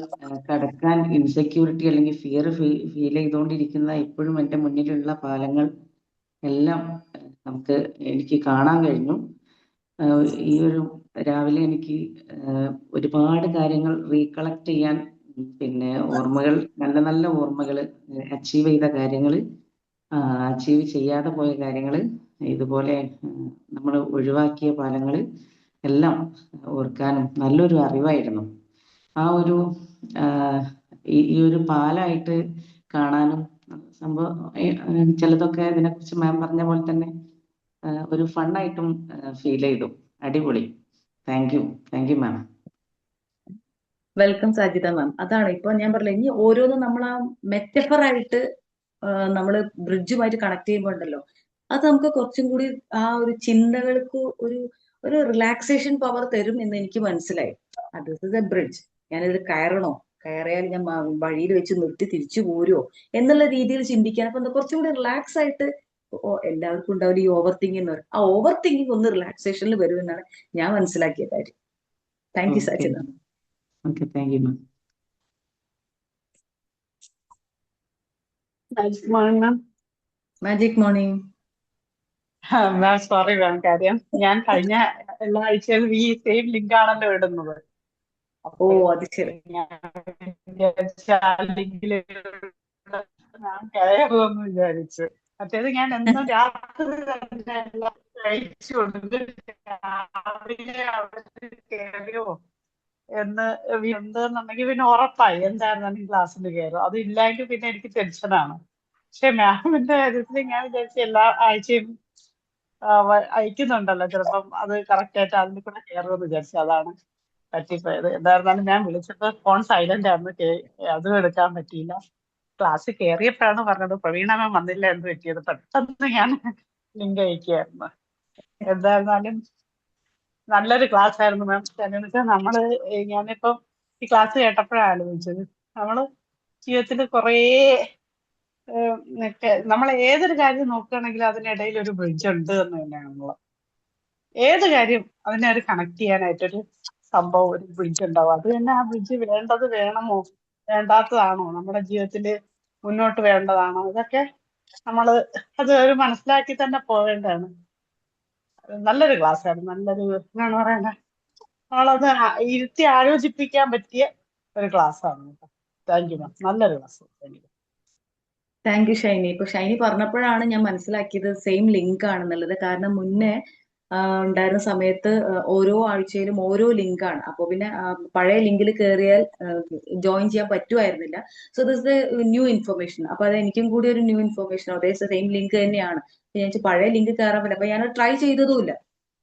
കടക്കാൻ ഇൻസെക്യൂരിറ്റി അല്ലെങ്കിൽ ഫിയർ ഫീൽ ചെയ്തുകൊണ്ടിരിക്കുന്ന ഇപ്പോഴും എൻ്റെ മുന്നിലുള്ള പാലങ്ങൾ എല്ലാം എനിക്ക് കാണാൻ കഴിഞ്ഞു. ഈ ഒരു രാവിലെ എനിക്ക് ഒരുപാട് കാര്യങ്ങൾ റീകളക്ട് ചെയ്യാൻ, പിന്നെ ഓർമ്മകൾ, നല്ല നല്ല ഓർമ്മകൾ, അച്ചീവ് ചെയ്ത കാര്യങ്ങൾ, അച്ചീവ് ചെയ്യാതെ പോയ കാര്യങ്ങൾ, ഇതുപോലെ നമ്മൾ ഒഴിവാക്കിയ പാലങ്ങൾ എല്ലാം ഓർക്കാനും നല്ലൊരു അറിവായിരുന്നു. ആ ഒരു ഈ ഒരു പാലമായിട്ട് കാണാനും സംഭവം ചിലതൊക്കെ ഇതിനെക്കുറിച്ച് മാം പറഞ്ഞ പോലെ തന്നെ ഒരു ഫണ്ണായിട്ടും ഫീൽ ചെയ്തു. അടിപൊളി. Thank you ma'am. Welcome Sajida ma'am. അതാണ് ഇപ്പൊ ഞാൻ പറഞ്ഞില്ല, ഇനി ഓരോന്നും നമ്മൾ ആ മെറ്റഫറായിട്ട് നമ്മൾ ബ്രിഡ്ജുമായിട്ട് കണക്ട് ചെയ്യുമ്പോൾ ഉണ്ടല്ലോ, അത് നമുക്ക് കുറച്ചും കൂടി ആ ഒരു ചിന്തകൾക്ക് ഒരു റിലാക്സേഷൻ പവർ തരും എന്ന് എനിക്ക് മനസ്സിലായി. This is a bridge. ഞാനിത് കയറിയാൽ ഞാൻ വഴിയിൽ വെച്ച് നിർത്തി തിരിച്ചു പോരുമോ എന്നുള്ള രീതിയിൽ ചിന്തിക്കാൻ. അപ്പൊ കുറച്ചും കൂടി റിലാക്സ് ആയിട്ട്, എല്ലാവർക്കും ഉണ്ടാവില്ല ഈ ഓവർ തിങ്കിങ്. ആ ഓവർ തിങ്കിങ് ഒന്ന് റിലാക്സേഷനിൽ വരുമെന്നാണ് ഞാൻ മനസ്സിലാക്കിയ കാര്യം. Thank you Sajida. Okay, thank you ma'am. Magic morning. Ma'am sorry ma'am, കാര്യം ഞാൻ കഴിഞ്ഞ എല്ലാ ആഴ്ചയിലും ഈ സെയിം ലിങ്ക് ആണല്ലോ ഇടുന്നത്. ഓ അത് ശരി. ലിങ്കിൽ ഞാൻ കയറുമെന്ന് വിചാരിച്ചു. മറ്റേത് ഞാൻ എന്നും രാത്രി തന്നെ എല്ലാം കഴിച്ചു കൊടുത്ത് രാവിലെ അവിടെ കയറിയോ എന്തെന്നുണ്ടെങ്കിൽ പിന്നെ ഉറപ്പായി എന്തായിരുന്നാലും ക്ലാസ്സിൽ കയറും. അത് ഇല്ലെങ്കിൽ പിന്നെ എനിക്ക് ടെൻഷനാണ്. പക്ഷെ മാമിന്റെ കാര്യത്തിൽ ഞാൻ വിചാരിച്ചു എല്ലാ ആഴ്ചയും അയക്കുന്നുണ്ടല്ലോ, ചിലപ്പം അത് കറക്റ്റ് ആയിട്ട് അതിൽ കൂടെ കയറുമെന്ന് വിചാരിച്ചു. അതാണ് പറ്റിപ്പോയത്. എന്തായിരുന്നാലും ഞാൻ വിളിച്ചപ്പോൾ ഫോൺ സൈലന്റ് ആയിരുന്നു, അതും എടുക്കാൻ പറ്റിയില്ല. ക്ലാസ് കയറിയപ്പോഴാണ് പറഞ്ഞത് പ്രവീണ മാം വന്നില്ല എന്ന് പറ്റിയത്. പെട്ടെന്ന് ഞാൻ ലിങ്ക് അയക്കുകയായിരുന്നു. എന്തായിരുന്നാലും നല്ലൊരു ക്ലാസ് ആയിരുന്നു മാം. കാരണം വെച്ചാൽ ഞാനിപ്പം ഈ ക്ലാസ് കേട്ടപ്പോഴാണ് ആലോചിച്ചത്, നമ്മള് ജീവിതത്തിൽ കുറേ നമ്മൾ ഏതൊരു കാര്യം നോക്കുകയാണെങ്കിലും അതിനിടയിൽ ഒരു ബ്രിഡ്ജ് ഉണ്ട് എന്ന് തന്നെയാണല്ലോ. ഏത് കാര്യം അതിനെ ഒരു കണക്ട് ചെയ്യാനായിട്ടൊരു സംഭവം, ഒരു ബ്രിഡ്ജ് ഉണ്ടാവും. അത് തന്നെ ആ ബ്രിഡ്ജ് വേണമോ വേണ്ടാത്തതാണോ, നമ്മുടെ ജീവിതത്തിൽ മുന്നോട്ട് വേണ്ടതാണോ, ഇതൊക്കെ അത് ഒരു മനസ്സിലാക്കി തന്നെ പോവേണ്ടതാണ്. നല്ലൊരു ക്ലാസ് ആയിരുന്നു. എന്താണ് പറയണ്ടേ, നമ്മളത് ഇരുത്തി ആലോചിപ്പിക്കാൻ പറ്റിയ ഒരു ക്ലാസ് ആണ്. താങ്ക് യു മാം, നല്ലൊരു ക്ലാസ്. Thank you Shiny. ഇപ്പൊ ഷൈനി പറഞ്ഞപ്പോഴാണ് ഞാൻ മനസ്സിലാക്കിയത് സെയിം ലിങ്ക് ആണെന്നുള്ളത്. കാരണം മുന്നേ ഉണ്ടായിരുന്ന സമയത്ത് ഓരോ ആഴ്ചയിലും ഓരോ ലിങ്ക് ആണ്. അപ്പൊ പിന്നെ പഴയ ലിങ്കിൽ കയറിയാൽ ജോയിൻ ചെയ്യാൻ പറ്റുമായിരുന്നില്ല. So this new information. അപ്പൊ അത് എനിക്കും കൂടി ഒരു ന്യൂ ഇൻഫർമേഷൻ. അതേ സെയിം ലിങ്ക് തന്നെയാണ്. ഞാൻ പഴയ ലിങ്ക് കയറാൻ പറ്റില്ല. അപ്പൊ ഞാൻ ട്രൈ ചെയ്തതുമില്ല.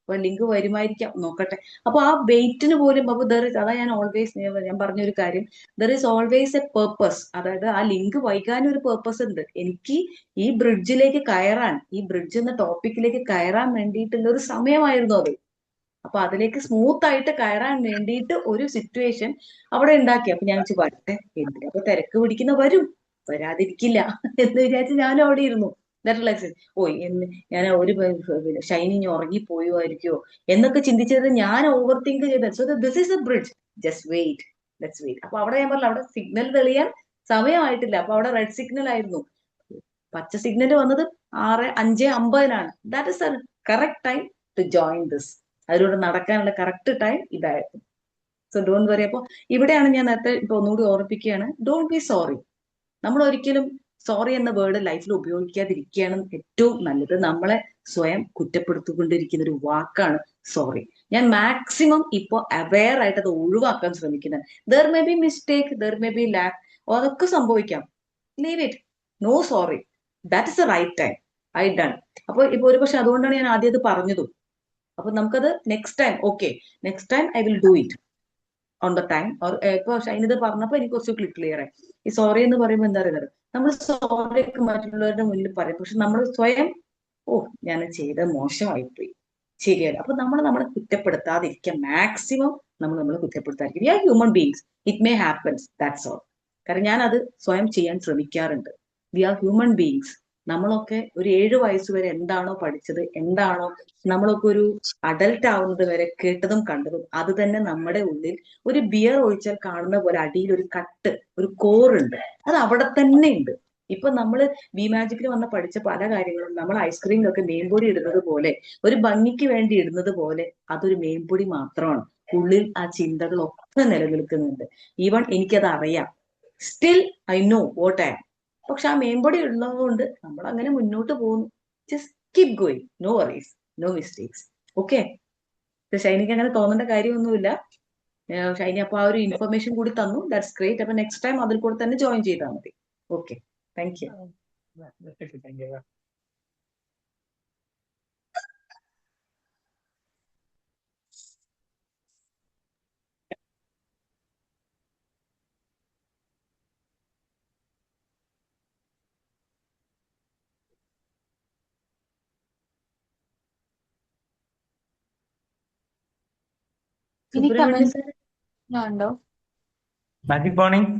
അപ്പൊ ലിങ്ക് വരുമായിരിക്കാം, നോക്കട്ടെ. അപ്പൊ ആ വെയിറ്റിന് പോലും അപ്പൊ അതാ ഞാൻ ഓൾവേസ് ഞാൻ പറഞ്ഞൊരു കാര്യം, there is always A purpose. അതായത് ആ ലിങ്ക് വൈകാൻ ഒരു പേർപ്പസ് ഉണ്ട്. എനിക്ക് ഈ ബ്രിഡ്ജിലേക്ക് കയറാൻ, ഈ ബ്രിഡ്ജ് എന്ന ടോപ്പിക്കിലേക്ക് കയറാൻ വേണ്ടിയിട്ടുള്ള ഒരു സമയമായിരുന്നു അത്. അപ്പൊ അതിലേക്ക് സ്മൂത്ത് ആയിട്ട് കയറാൻ വേണ്ടിയിട്ട് ഒരു സിറ്റുവേഷൻ അവിടെ ഉണ്ടാക്കി. അപ്പൊ ഞാൻ വെച്ച് വരട്ടെ, എന്തിനാ അപ്പൊ തിരക്ക് പിടിക്കുന്ന, വരും, വരാതിരിക്കില്ല എന്ന് വിചാരിച്ച് ഞാനും അവിടെ ഇരുന്നു. ഓ എന്ന് ഞാൻ ഒരു ഷൈനി ഉറങ്ങിപ്പോയുമായിരിക്കോ എന്നൊക്കെ ചിന്തിച്ചത് ഞാൻ ഓവർ തിങ്ക് ചെയ്ത. So this is a bridge, just wait, let's wait. അപ്പൊ അവിടെ ഞാൻ പറഞ്ഞു, അവിടെ സിഗ്നൽ തെളിയാൻ സമയമായിട്ടില്ല. അപ്പൊ അവിടെ റെഡ് സിഗ്നൽ ആയിരുന്നു. പച്ച സിഗ്നൽ വന്നത് 6:05 that is a correct time to join this. അതിലൂടെ നടക്കാനുള്ള കറക്റ്റ് ടൈം ഇതായിരുന്നു. So don't worry. അപ്പൊ ഇവിടെയാണ് ഞാൻ നേരത്തെ ഇപ്പൊ ഒന്നുകൂടി ഓർമ്മിപ്പിക്കുകയാണ്, ഡോണ്ട് ബി സോറി. നമ്മൾ ഒരിക്കലും സോറി എന്ന വേർഡ് ലൈഫിൽ ഉപയോഗിക്കാതിരിക്കുകയാണ് ഏറ്റവും നല്ലത്. നമ്മളെ സ്വയം കുറ്റപ്പെടുത്തിക്കൊണ്ടിരിക്കുന്ന ഒരു വാക്കാണ് സോറി. ഞാൻ മാക്സിമം ഇപ്പൊ അവെയർ ആയിട്ട് അത് ഒഴിവാക്കാൻ ശ്രമിക്കുന്നത്. There may be mistake, there may be lack, അതൊക്കെ സംഭവിക്കാം. Leave it, no sorry, that is the right time, I done. അപ്പൊ ഇപ്പൊ ഒരു പക്ഷെ അതുകൊണ്ടാണ് ഞാൻ ആദ്യം അത് പറഞ്ഞതും. അപ്പൊ നമുക്കത് next time, okay, next time I will do it on the time. ഇപ്പൊ ഷൈനിത് പറഞ്ഞപ്പോ എനിക്ക് കുറച്ച് ക്ലിയർ ആയി. ഈ സോറി എന്ന് പറയുമ്പോൾ എന്താ പറയുന്നത്, നമ്മൾ സോറി ഒക്കെ മറ്റുള്ളവരുടെ മുന്നിൽ പറയും, പക്ഷെ നമ്മൾ സ്വയം ഞാൻ ചെയ്ത മോശമായിപ്പോയി, ശരിയല്ല. അപ്പൊ നമ്മളെ കുറ്റപ്പെടുത്താതിരിക്കാൻ മാക്സിമം നമ്മളെ കുറ്റപ്പെടുത്താതിരിക്കും. We are human beings, it may happens, that's all. കാരണം ഞാൻ അത് സ്വയം ചെയ്യാൻ ശ്രമിക്കാറുണ്ട്. We are human beings. നമ്മളൊക്കെ ഒരു 7 വയസ്സ് വരെ എന്താണോ പഠിച്ചത്, എന്താണോ നമ്മളൊക്കെ ഒരു അഡൽട്ട് ആവുന്നത് വരെ കേട്ടതും കണ്ടതും, അത് തന്നെ നമ്മുടെ ഉള്ളിൽ ഒരു ബിയർ ഒഴിച്ചാൽ കാണുന്ന പോലെ അടിയിൽ ഒരു കട്ട്, ഒരു കോറുണ്ട്, അത് അവിടെ തന്നെ ഉണ്ട്. ഇപ്പൊ നമ്മള് ബി മാജിക്കിൽ വന്ന് പഠിച്ച പല കാര്യങ്ങളും നമ്മൾ ഐസ്ക്രീമിലൊക്കെ മേമ്പൊടി ഇടുന്നത് പോലെ, ഒരു ഭംഗിക്ക് വേണ്ടി ഇടുന്നത് പോലെ, അതൊരു മേമ്പൊടി മാത്രമാണ്. ഉള്ളിൽ ആ ചിന്തകളൊക്കെ നിലനിൽക്കുന്നുണ്ട്. ഈവൺ എനിക്കത് അറിയാം. Still I know what I am. പക്ഷെ ആ മേമ്പൊടി ഉള്ളതുകൊണ്ട് നമ്മൾ അങ്ങനെ മുന്നോട്ട് പോകുന്നു. Just keep going, no worries, no mistakes. Okay, ഷൈനിക്ക് അങ്ങനെ തോന്നേണ്ട കാര്യമൊന്നുമില്ല. ഷൈനി അപ്പൊ ആ ഒരു ഇൻഫർമേഷൻ കൂടി തന്നു, ദാറ്റ്സ് ഗ്രേറ്റ്. അപ്പൊ നെക്സ്റ്റ് ടൈം അതിൽ കൂടെ തന്നെ ജോയിൻ ചെയ്താൽ മതി. Okay, thank you. ഇനി സുബ്രഹ്മണ്യ കമന്റ് സാർ, ഉണ്ടോ? Magic morning.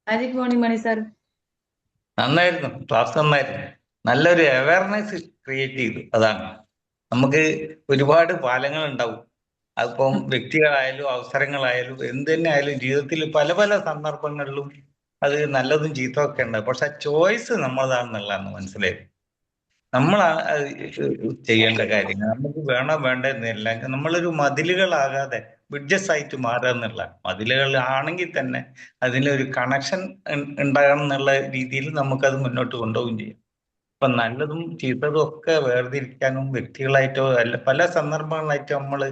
മാജിക് മോർണിംഗ് മണി സാർ. നന്നായിരുന്നു, ക്ലാസ് നന്നായിരുന്നു. നല്ലൊരു അവയർനെസ് ക്രിയേറ്റ് ചെയ്തു. അതാണ്, നമുക്ക് ഒരുപാട് പാലങ്ങൾ ഉണ്ടാവും. അതിപ്പം വ്യക്തികളായാലും അവസരങ്ങളായാലും എന്ത് തന്നെ ആയാലും ജീവിതത്തിൽ പല പല സന്ദർഭങ്ങളിലും അത് നല്ലതും ചീത്തവും ഒക്കെ ഉണ്ടാവും. പക്ഷെ ചോയ്സ് നമ്മളതാണെന്നുള്ളതാണ് മനസ്സിലായത്. നമ്മളാണ് ചെയ്യേണ്ട കാര്യങ്ങൾ. നമുക്ക് വേണോ വേണ്ടെന്നില്ല. നമ്മളൊരു മതിലുകളാകാതെ ബ്രിഡ്ജസ് ആയിട്ട് മാറുക എന്നുള്ള, മതിലുകൾ ആണെങ്കിൽ തന്നെ അതിലൊരു കണക്ഷൻ ഉണ്ടാകണം എന്നുള്ള രീതിയിൽ നമുക്കത് മുന്നോട്ട് കൊണ്ടുപോവുകയും ചെയ്യും. അപ്പൊ നല്ലതും ചീത്തതും ഒക്കെ വേർതിരിക്കാനും വ്യക്തികളായിട്ടോ അല്ല പല സന്ദർഭങ്ങളായിട്ടോ നമ്മൾ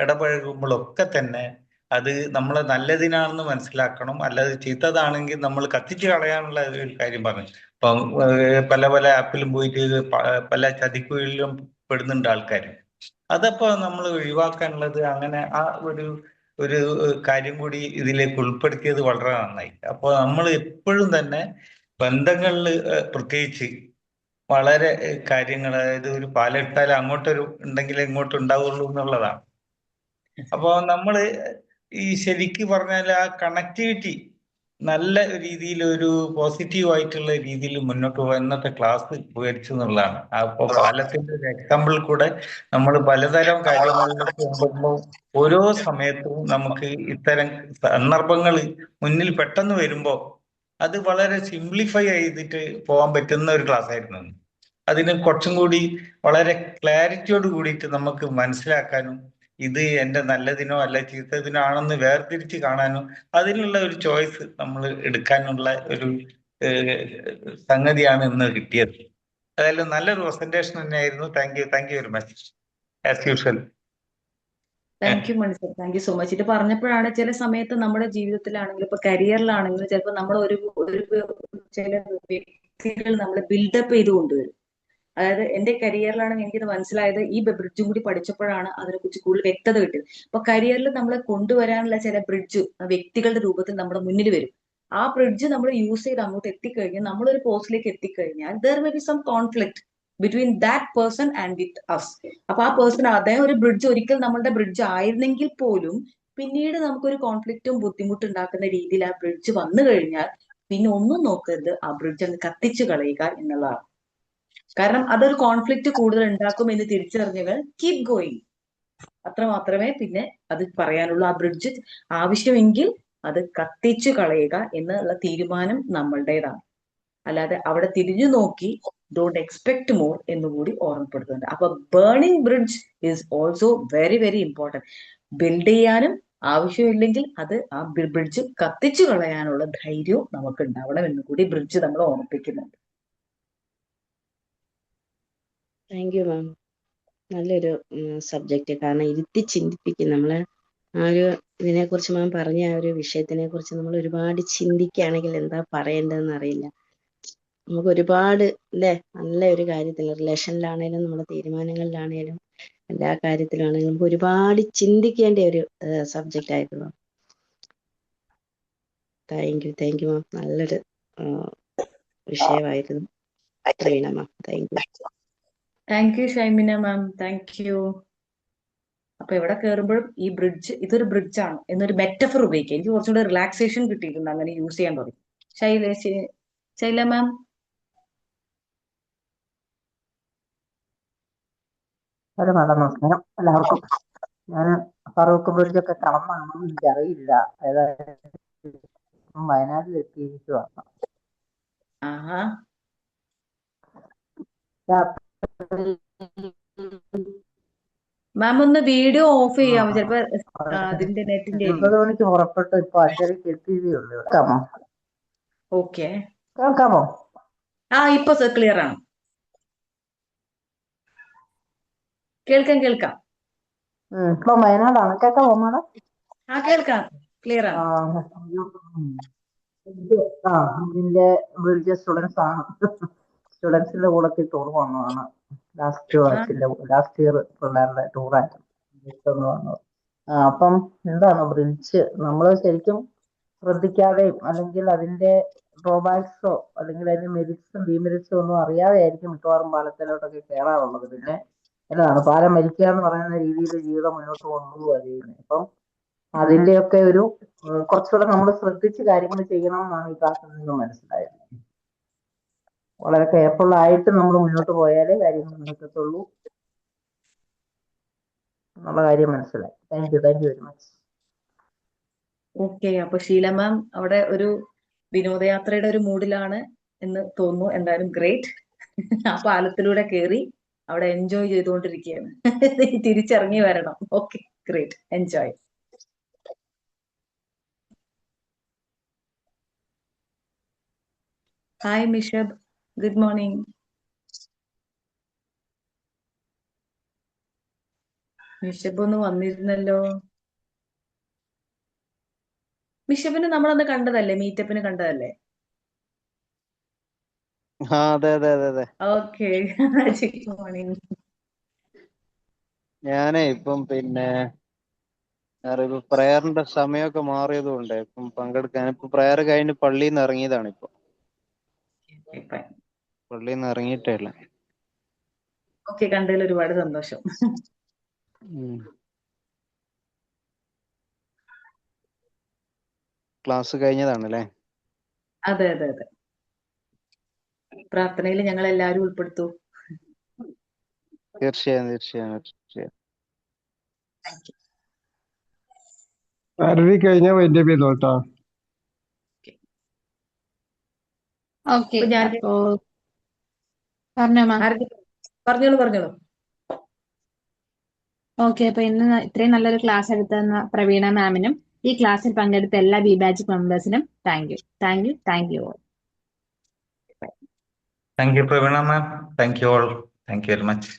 ഇടപഴകുമ്പോഴൊക്കെ തന്നെ അത് നമ്മളെ നല്ലതിനാണെന്ന് മനസ്സിലാക്കണം. അല്ലാതെ ചീത്തതാണെങ്കിൽ നമ്മൾ കത്തിച്ച് കളയാനുള്ള ഒരു കാര്യം പറഞ്ഞു. ഇപ്പം പല പല ആപ്പിലും പോയിട്ട് പല ചതിക്കുകളിലും പെടുന്നുണ്ട് ആൾക്കാർ. അതപ്പോ നമ്മൾ ഒഴിവാക്കാനുള്ളത്, അങ്ങനെ ആ ഒരു ഒരു കാര്യം കൂടി ഇതിലേക്ക് ഉൾപ്പെടുത്തിയത് വളരെ നന്നായി. അപ്പോൾ നമ്മൾ എപ്പോഴും തന്നെ ബന്ധങ്ങളിൽ പ്രത്യേകിച്ച് വളരെ കാര്യങ്ങൾ, അതായത് ഒരു പാലിട്ടാൽ അങ്ങോട്ടൊരു ഉണ്ടെങ്കിലേ ഇങ്ങോട്ട് ഉണ്ടാവുള്ളൂ എന്നുള്ളതാണ്. അപ്പോൾ നമ്മൾ ഈ ശരിക്ക് പറഞ്ഞാൽ ആ കണക്ടിവിറ്റി നല്ല രീതിയിൽ ഒരു പോസിറ്റീവ് ആയിട്ടുള്ള രീതിയിൽ മുന്നോട്ട് പോകാൻ ഇന്നത്തെ ക്ലാസ് ഉപകരിച്ചു എന്നുള്ളതാണ്. അപ്പോൾ പാലത്തിന്റെ ഒരു എക്സാമ്പിൾ കൂടെ നമ്മൾ പലതരം കാര്യങ്ങളിലേക്ക് പോകുമ്പോൾ ഓരോ സമയത്തും നമുക്ക് ഇത്തരം സന്ദർഭങ്ങൾ മുന്നിൽ പെട്ടെന്ന് വരുമ്പോൾ അത് വളരെ സിംപ്ലിഫൈ ചെയ്തിട്ട് പോകാൻ പറ്റുന്ന ഒരു ക്ലാസ് ആയിരുന്നു. അതിന് കുറച്ചും കൂടി വളരെ ക്ലാരിറ്റിയോട് കൂടിയിട്ട് നമുക്ക് മനസ്സിലാക്കാനും ഇത് എൻ്റെ നല്ലതിനോ അല്ല ചീത്തതിനോ ആണെന്ന് വേർതിരിച്ച് കാണാനും അതിനുള്ള ഒരു ചോയ്സ് നമ്മൾ എടുക്കാനുള്ള ഒരു സംഗതിയാണ് ഇന്ന് കിട്ടിയത്. അതായത് നല്ലൊരു പ്രസന്റേഷൻ തന്നെയായിരുന്നു. Thank you very much as usual. Thank you Mani sir, thank you so much. ഇത് പറഞ്ഞപ്പോഴാണ് ചില സമയത്ത് നമ്മുടെ ജീവിതത്തിലാണെങ്കിലും ഇപ്പൊ കരിയറിലാണെങ്കിലും ചിലപ്പോൾ നമ്മൾ ഒരു ചില വ്യക്തികൾ നമ്മളെ ബിൽഡപ്പ് ചെയ്ത് കൊണ്ടുവരും. അതായത് എന്റെ കരിയറിലാണ് എനിക്കിത് മനസ്സിലായത്, ഈ ബ്രിഡ്ജും കൂടി പഠിച്ചപ്പോഴാണ് അതിനെക്കുറിച്ച് കൂടുതൽ വ്യക്തത കിട്ടിയത്. അപ്പൊ കരിയറിൽ നമ്മളെ കൊണ്ടുവരാനുള്ള ചില ബ്രിഡ്ജ് വ്യക്തികളുടെ രൂപത്തിൽ നമ്മുടെ മുന്നിൽ വരും. ആ ബ്രിഡ്ജ് നമ്മൾ യൂസ് ചെയ്ത് അങ്ങോട്ട് എത്തിക്കഴിഞ്ഞാൽ, നമ്മളൊരു പോസ്റ്റിലേക്ക് എത്തിക്കഴിഞ്ഞാൽ there may be some conflict between that person and with us. അപ്പൊ ആ പേഴ്സൺ, അദ്ദേഹം ഒരു ബ്രിഡ്ജ് ഒരിക്കൽ നമ്മളുടെ ബ്രിഡ്ജ് ആയിരുന്നെങ്കിൽ പോലും പിന്നീട് നമുക്കൊരു കോൺഫ്ലിക്റ്റും ബുദ്ധിമുട്ടുണ്ടാക്കുന്ന രീതിയിൽ ആ ബ്രിഡ്ജ് വന്നു കഴിഞ്ഞാൽ പിന്നെ ഒന്നും നോക്കരുത്, ആ ബ്രിഡ്ജ് അങ്ങ് കത്തിച്ചു കളയുക എന്നുള്ളതാണ്. കാരണം അതൊരു കോൺഫ്ലിക്റ്റ് കൂടുതൽ ഉണ്ടാക്കും എന്ന് തിരിച്ചറിഞ്ഞവർ കീപ് ഗോയിങ്. അത്ര മാത്രമേ പിന്നെ അത് പറയാനുള്ളൂ. ആ ബ്രിഡ്ജ് ആവശ്യമെങ്കിൽ അത് കത്തിച്ചു കളയുക എന്നുള്ള തീരുമാനം നമ്മളുടേതാണ്. അല്ലാതെ അവിടെ തിരിഞ്ഞു നോക്കി ഡോണ്ട് എക്സ്പെക്ട് മോർ എന്നുകൂടി ഓർമ്മപ്പെടുത്തുന്നുണ്ട്. അപ്പൊ burning bridge is also very very important. Build ചെയ്യാനും ആവശ്യമില്ലെങ്കിൽ അത് ആ ബ്രിഡ്ജ് കത്തിച്ചു കളയാനുള്ള ധൈര്യവും നമുക്ക് ഉണ്ടാവണം എന്ന് കൂടി ബ്രിഡ്ജ് നമ്മൾ ഓർമ്മിപ്പിക്കുന്നുണ്ട്. Thank you ma'am. നല്ലൊരു സബ്ജക്റ്റ്. കാരണം ഇരുത്തി ചിന്തിപ്പിക്കും നമ്മളെ. ആ ഒരു ഇതിനെക്കുറിച്ച് മാം പറഞ്ഞ ആ ഒരു വിഷയത്തിനെ കുറിച്ച് നമ്മൾ ഒരുപാട് ചിന്തിക്കുകയാണെങ്കിൽ എന്താ പറയേണ്ടതെന്ന് അറിയില്ല. നമുക്ക് ഒരുപാട് അല്ലേ, നല്ല ഒരു കാര്യത്തിൽ റിലേഷനിലാണേലും നമ്മുടെ തീരുമാനങ്ങളിലാണേലും എല്ലാ കാര്യത്തിലാണെങ്കിലും നമുക്ക് ഒരുപാട് ചിന്തിക്കേണ്ട ഒരു സബ്ജക്റ്റ് ആയിരുന്നു. Thank you ma'am. നല്ലൊരു വിഷയമായിരുന്നു Praveena ma'am. Thank you Shaimina ma'am, thank you. അപ്പൊ എവിടെ കയറുമ്പോഴും ഈ ബ്രിഡ്ജ് ഇതൊരു ബ്രിഡ്ജാണ് എന്നൊരു മെറ്റഫർ ഉപയോഗിക്കുക. എനിക്ക് കുറച്ചുകൂടെ റിലാക്സേഷൻ കിട്ടിയിട്ടുണ്ട് അങ്ങനെ യൂസ് ചെയ്യാൻ തുടങ്ങി. ശൈല മാം. ഹലോ മാഡം, നമസ്കാരം എല്ലാവർക്കും. ഞാൻ ഫറൂഖ് ബ്രിഡ്ജൊക്കെ കടന്നാണെന്ന് എനിക്കറിയില്ല. അതായത് വയനാട്ടിൽ എത്തിയിരിക്കുവാണ്. ആഹാ. മാം ഒന്ന് വീഡിയോ ഓഫ് ചെയ്യാമോ? ചിലപ്പോ അതിന്റെ നെറ്റിന്റെ 20 മണിക്ക് പുറപ്പെട്ട് ഇപ്പൊ 5:30 എത്തിയതേ ഉള്ളൂ. കേൾക്കാമോ? ഓക്കെ, കേൾക്കാമോ? ഇപ്പൊ ക്ലിയർ ആണ്. കേൾക്കാം. ഇപ്പൊ വയനാടാണ്. കേൾക്കാമോ മാഡം? കേൾക്കാം, ക്ലിയർ ആണ്. ഇതിന്റെ ബ്രിഡ്ജ് സ്റ്റുഡൻസ് ആണ്. സ്റ്റുഡൻസിന്റെ കൂടെ ടൂർ വന്നതാണ്. ലാസ്റ്റ് ഇയർ പിള്ളേരുടെ ടൂറായിരുന്നു വന്നത്. അപ്പം എന്താണ് ബ്രിഡ്ജ് നമ്മൾ ശരിക്കും ശ്രദ്ധിക്കാതെയും അല്ലെങ്കിൽ അതിന്റെ ഡ്രോബാക്സോ അല്ലെങ്കിൽ അതിന്റെ മെരിറ്റ്സും ഡിമെരിറ്റ്സും ഒന്നും അറിയാതെ ആയിരിക്കും മിക്കവാറും പാലത്തിലോട്ടൊക്കെ കയറാറുള്ളത്. പിന്നെ എന്താണ് പാലം മരിക്കുക എന്ന് പറയുന്ന രീതിയിൽ ജീവിതം മുന്നോട്ട് കൊണ്ടുപോവുക ചെയ്യുന്നത്. അപ്പം അതിന്റെയൊക്കെ ഒരു കുറച്ചുകൂടെ നമ്മൾ ശ്രദ്ധിച്ച് കാര്യങ്ങൾ ചെയ്യണം എന്നാണ് ഈ ക്ലാസ്സിൽ നിന്ന് മനസ്സിലായത്. വളരെ കെയർഫുൾ ആയിട്ട് നമ്മൾ മുന്നോട്ട് പോയാലേ കാര്യങ്ങൾ നടക്കത്തുള്ളൂ എന്നുള്ള കാര്യം മനസ്സിലായി. Thank you very much. Okay, അപ്പൊ ഷീല മാം അവിടെ ഒരു വിനോദയാത്രയുടെ ഒരു മൂഡിലാണ് എന്ന് തോന്നുന്നു. എന്തായാലും ഗ്രേറ്റ്. ആ പാലത്തിലൂടെ കയറി അവിടെ എൻജോയ് ചെയ്തുകൊണ്ടിരിക്കുകയാണ്. തിരിച്ചിറങ്ങി വരണം. Okay, great, enjoy. Hi Mishab, good morning. Mishab ഒന്ന് വന്നിരുന്നല്ലോ. മിഷബിന് നമ്മളന്ന് കണ്ടതല്ലേ, മീറ്റപ്പിന് കണ്ടതല്ലേ? അതെ. Okay, good morning. ഞാനേ ഇപ്പം പ്രയറിന്റെ സമയമൊക്കെ മാറിയത് കൊണ്ട് ഇപ്പം പങ്കെടുക്കാൻ ഇപ്പൊ പ്രയർ കഴിഞ്ഞ് പള്ളിയിൽ നിന്ന് ഇറങ്ങിയതാണ്. ഇപ്പൊ പള്ളിയിൽ നിന്ന് ഇറങ്ങിയിട്ടേ ഇല്ല. ഓക്കെ, കണ്ടതിൽ ഒരുപാട് സന്തോഷം. ക്ലാസ് കഴിഞ്ഞതാണല്ലേ? അതെ. പ്രാർത്ഥനയിൽ ഞങ്ങൾ എല്ലാവരും ഉൾപ്പെടുത്തു. തീർച്ചയായും. അരവി കഴിഞ്ഞാൽ വൈൻഡ് അപ്പ് ചെയ്തോട്ടോ. ഓക്കെ, അപ്പോ പറഞ്ഞോ മാം. പറഞ്ഞോളൂ. ഓക്കെ, അപ്പൊ ഇന്ന് ഇത്രയും നല്ലൊരു ക്ലാസ് എടുത്ത പ്രവീണ മാമിനും ഈ ക്ലാസ്സിൽ പങ്കെടുത്ത എല്ലാ ബി ബാച്ച് മെമ്പേഴ്സിനും thank you. Thank you all. Thank you Praveena ma'am. Thank you all. Thank you very much.